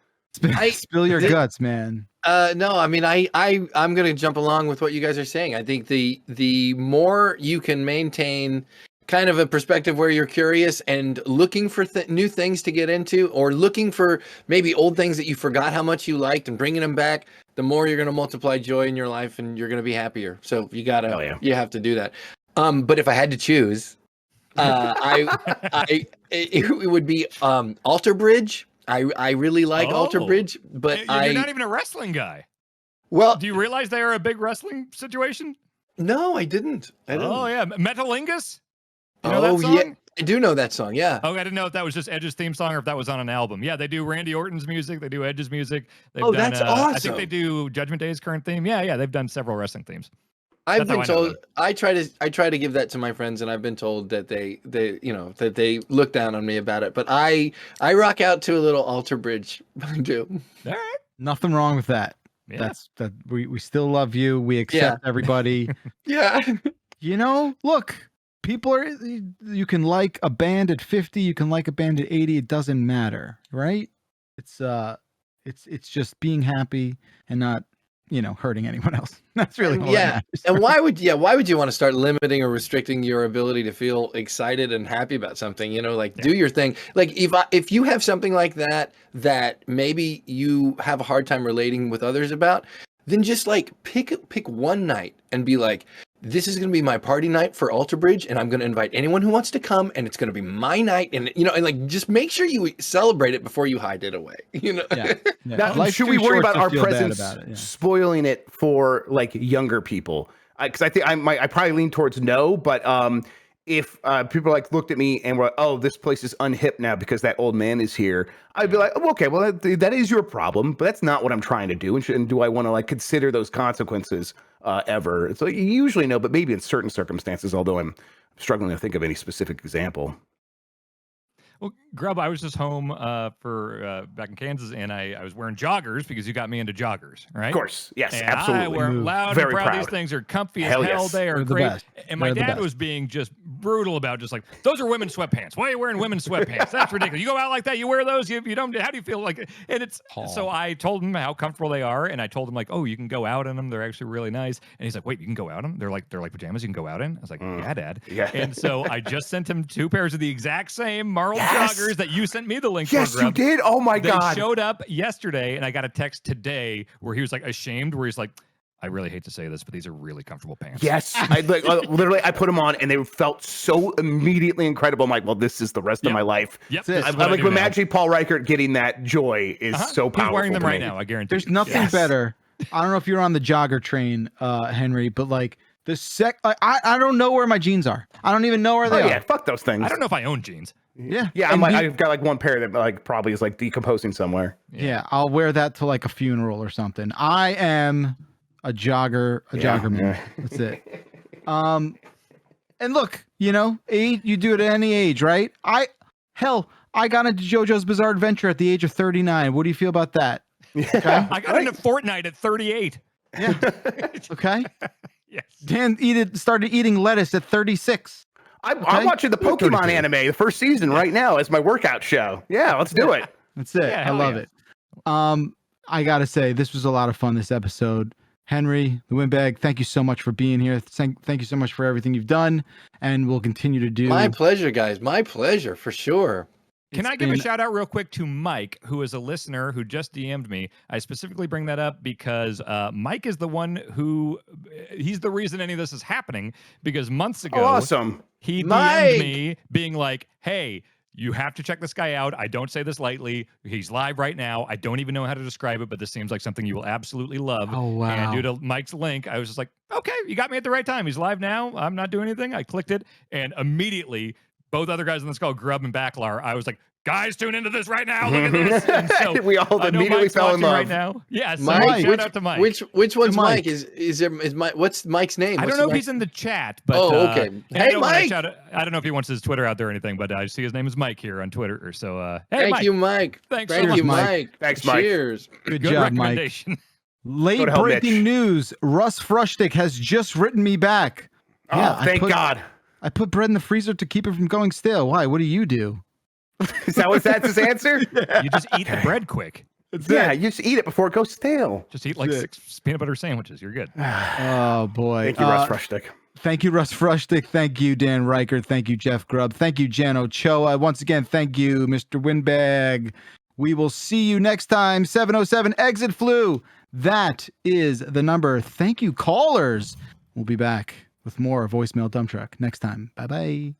Speaker 1: Spill your guts, man.
Speaker 4: No, I mean, I'm gonna jump along with what you guys are saying. I think the more you can maintain kind of a perspective where you're curious and looking for new things to get into, or looking for maybe old things that you forgot how much you liked and bringing them back, the more you're going to multiply joy in your life and you're going to be happier. So you you have to do that. But if I had to choose, it would be Alter Bridge. I really like Alter Bridge, but
Speaker 2: you're not even a wrestling guy.
Speaker 4: Well,
Speaker 2: do you realize they are a big wrestling situation?
Speaker 4: No, I didn't.
Speaker 2: Oh yeah, Metalingus. You know
Speaker 4: that
Speaker 2: song?
Speaker 4: Yeah, I do know that song. Yeah.
Speaker 2: Oh, I didn't know if that was just Edge's theme song or if that was on an album. Yeah, they do Randy Orton's music. They do Edge's music.
Speaker 4: That's awesome.
Speaker 2: I think they do Judgment Day's current theme. Yeah, they've done several wrestling themes.
Speaker 4: I've been told. I try to give that to my friends, and I've been told that they look down on me about it. But I rock out to a little Alter Bridge. I do.
Speaker 2: All right.
Speaker 1: Nothing wrong with that.
Speaker 2: Yeah.
Speaker 1: We still love you. We accept everybody.
Speaker 4: Yeah.
Speaker 1: Look. You can like a band at 50, you can like a band at 80, it doesn't matter, right? It's just being happy and not, hurting anyone else. That's really all that matters.
Speaker 4: And why would you want to start limiting or restricting your ability to feel excited and happy about something? Do your thing. Like if you have something like that maybe you have a hard time relating with others about, then just pick one night and be like, this is going to be my party night for Alter Bridge, and I'm going to invite anyone who wants to come, and it's going to be my night, and just make sure you celebrate it before you hide it away.
Speaker 3: Now, should we worry about our presence spoiling it for younger people? Because I think I probably lean towards no, but if people looked at me and were like, oh, this place is unhip now because that old man is here, I'd be like, oh, okay, well that is your problem, but that's not what I'm trying to do. And do I want to consider those consequences ever? So you usually know, but maybe in certain circumstances, although I'm struggling to think of any specific example.
Speaker 2: Well, Grub, I was just home for back in Kansas, and I was wearing joggers because you got me into joggers, right?
Speaker 3: Of course, yes,
Speaker 2: and
Speaker 3: absolutely.
Speaker 2: I wear loud and proud. These things are comfy as hell.
Speaker 3: Yes.
Speaker 2: They are
Speaker 1: They're
Speaker 2: great.
Speaker 1: the best.
Speaker 2: And my dad was being just brutal about those are women's sweatpants. Why are you wearing women's sweatpants? That's ridiculous. You go out like that, you wear those, you don't. How do you feel like it? And it's so I told him how comfortable they are, and I told him oh, you can go out in them. They're actually really nice. And he's like, wait, you can go out in them? They're like pajamas. You can go out in. I was like, yeah, Dad.
Speaker 3: Yeah.
Speaker 2: And so I just sent him 2 pairs of the exact same Marl joggers that you sent me the link
Speaker 3: Yes,
Speaker 2: for. Grub.
Speaker 3: you did. Oh my God.
Speaker 2: They showed up yesterday, and I got a text today where he was like ashamed, where he's like, I really hate to say this, but these are really comfortable pants.
Speaker 3: Yes, literally, I put them on, and they felt so immediately incredible. I'm like, well, this is the rest of my life.
Speaker 2: Yep.
Speaker 3: I'm like, imagining Paul Reichert getting that joy is so powerful.
Speaker 2: He's wearing them
Speaker 3: to
Speaker 2: right
Speaker 3: me.
Speaker 2: now. I guarantee.
Speaker 1: There's nothing better. I don't know if you're on the jogger train, Henry, but like I don't know where my jeans are. I don't even know where they are.
Speaker 3: Yeah, fuck those things.
Speaker 2: I don't know if I own jeans.
Speaker 1: Yeah,
Speaker 3: yeah. I've got like one pair that like probably is like decomposing somewhere.
Speaker 1: Yeah, I'll wear that to like a funeral or something. I am a jogger man. That's it. And look, age, you do it at any age, right? I got into JoJo's Bizarre Adventure at the age of 39. What do you feel about that?
Speaker 2: Okay? I got into Fortnite at 38.
Speaker 1: Yeah. Okay.
Speaker 2: Yes.
Speaker 1: Dan started eating lettuce at 36.
Speaker 3: I'm watching the Pokemon anime, the first season right now as my workout show. Yeah, let's do it.
Speaker 1: That's it. I love it. I gotta say, this was a lot of fun, this episode. Henry, the Windbag, thank you so much for being here. Thank you so much for everything you've done, and we'll continue to do.
Speaker 4: My pleasure, guys. My pleasure, for sure.
Speaker 2: Can I give a shout out real quick to Mike, who is a listener who just DM'd me? I specifically bring that up because Mike is the one he's the reason any of this is happening, because months ago, he DM'd me being like, hey, you have to check this guy out. I don't say this lightly. He's live right now. I don't even know how to describe it, but this seems like something you will absolutely love.
Speaker 1: Oh, wow.
Speaker 2: And due to Mike's link, I was just like, okay, you got me at the right time. He's live now. I'm not doing anything. I clicked it, and immediately both other guys on this call, Grub and Backlar, I was like, guys, tune into this right now. Look at this. And so
Speaker 3: we all immediately fell in love
Speaker 2: right now. Yeah, so
Speaker 4: Mike,
Speaker 2: shout out to Mike.
Speaker 4: Which one's Mike? Is Mike? What's Mike's name?
Speaker 2: I don't know if he's in the chat, but
Speaker 4: okay. Hey, Mike.
Speaker 2: I don't know if he wants his Twitter out there or anything, but I see his name is Mike here on Twitter. So hey,
Speaker 4: thank
Speaker 2: Mike.
Speaker 4: you, Mike.
Speaker 2: Thanks.
Speaker 4: Thank you, Mike.
Speaker 3: Thanks, Mike.
Speaker 4: Cheers.
Speaker 1: Good job, Mike.
Speaker 2: recommendation.
Speaker 1: Late breaking news: Russ Frushtick has just written me back.
Speaker 3: Oh, thank God.
Speaker 1: I put bread in the freezer to keep it from going stale. Why? What do you do?
Speaker 3: Is that what that's his answer?
Speaker 2: You just eat the bread quick.
Speaker 3: You just eat it before it goes stale.
Speaker 2: Just eat like 6 peanut butter sandwiches. You're good.
Speaker 1: Oh boy.
Speaker 3: Thank you, Russ Frushtick.
Speaker 1: Thank you, Russ Frushtick. Thank you, Dan Reichert. Thank you, Jeff Grubb. Thank you, Jan Ochoa. Once again, thank you, Mr. Windbag. We will see you next time. 707 Exit Flu. That is the number. Thank you, callers. We'll be back with more voicemail dump truck next time. Bye-bye.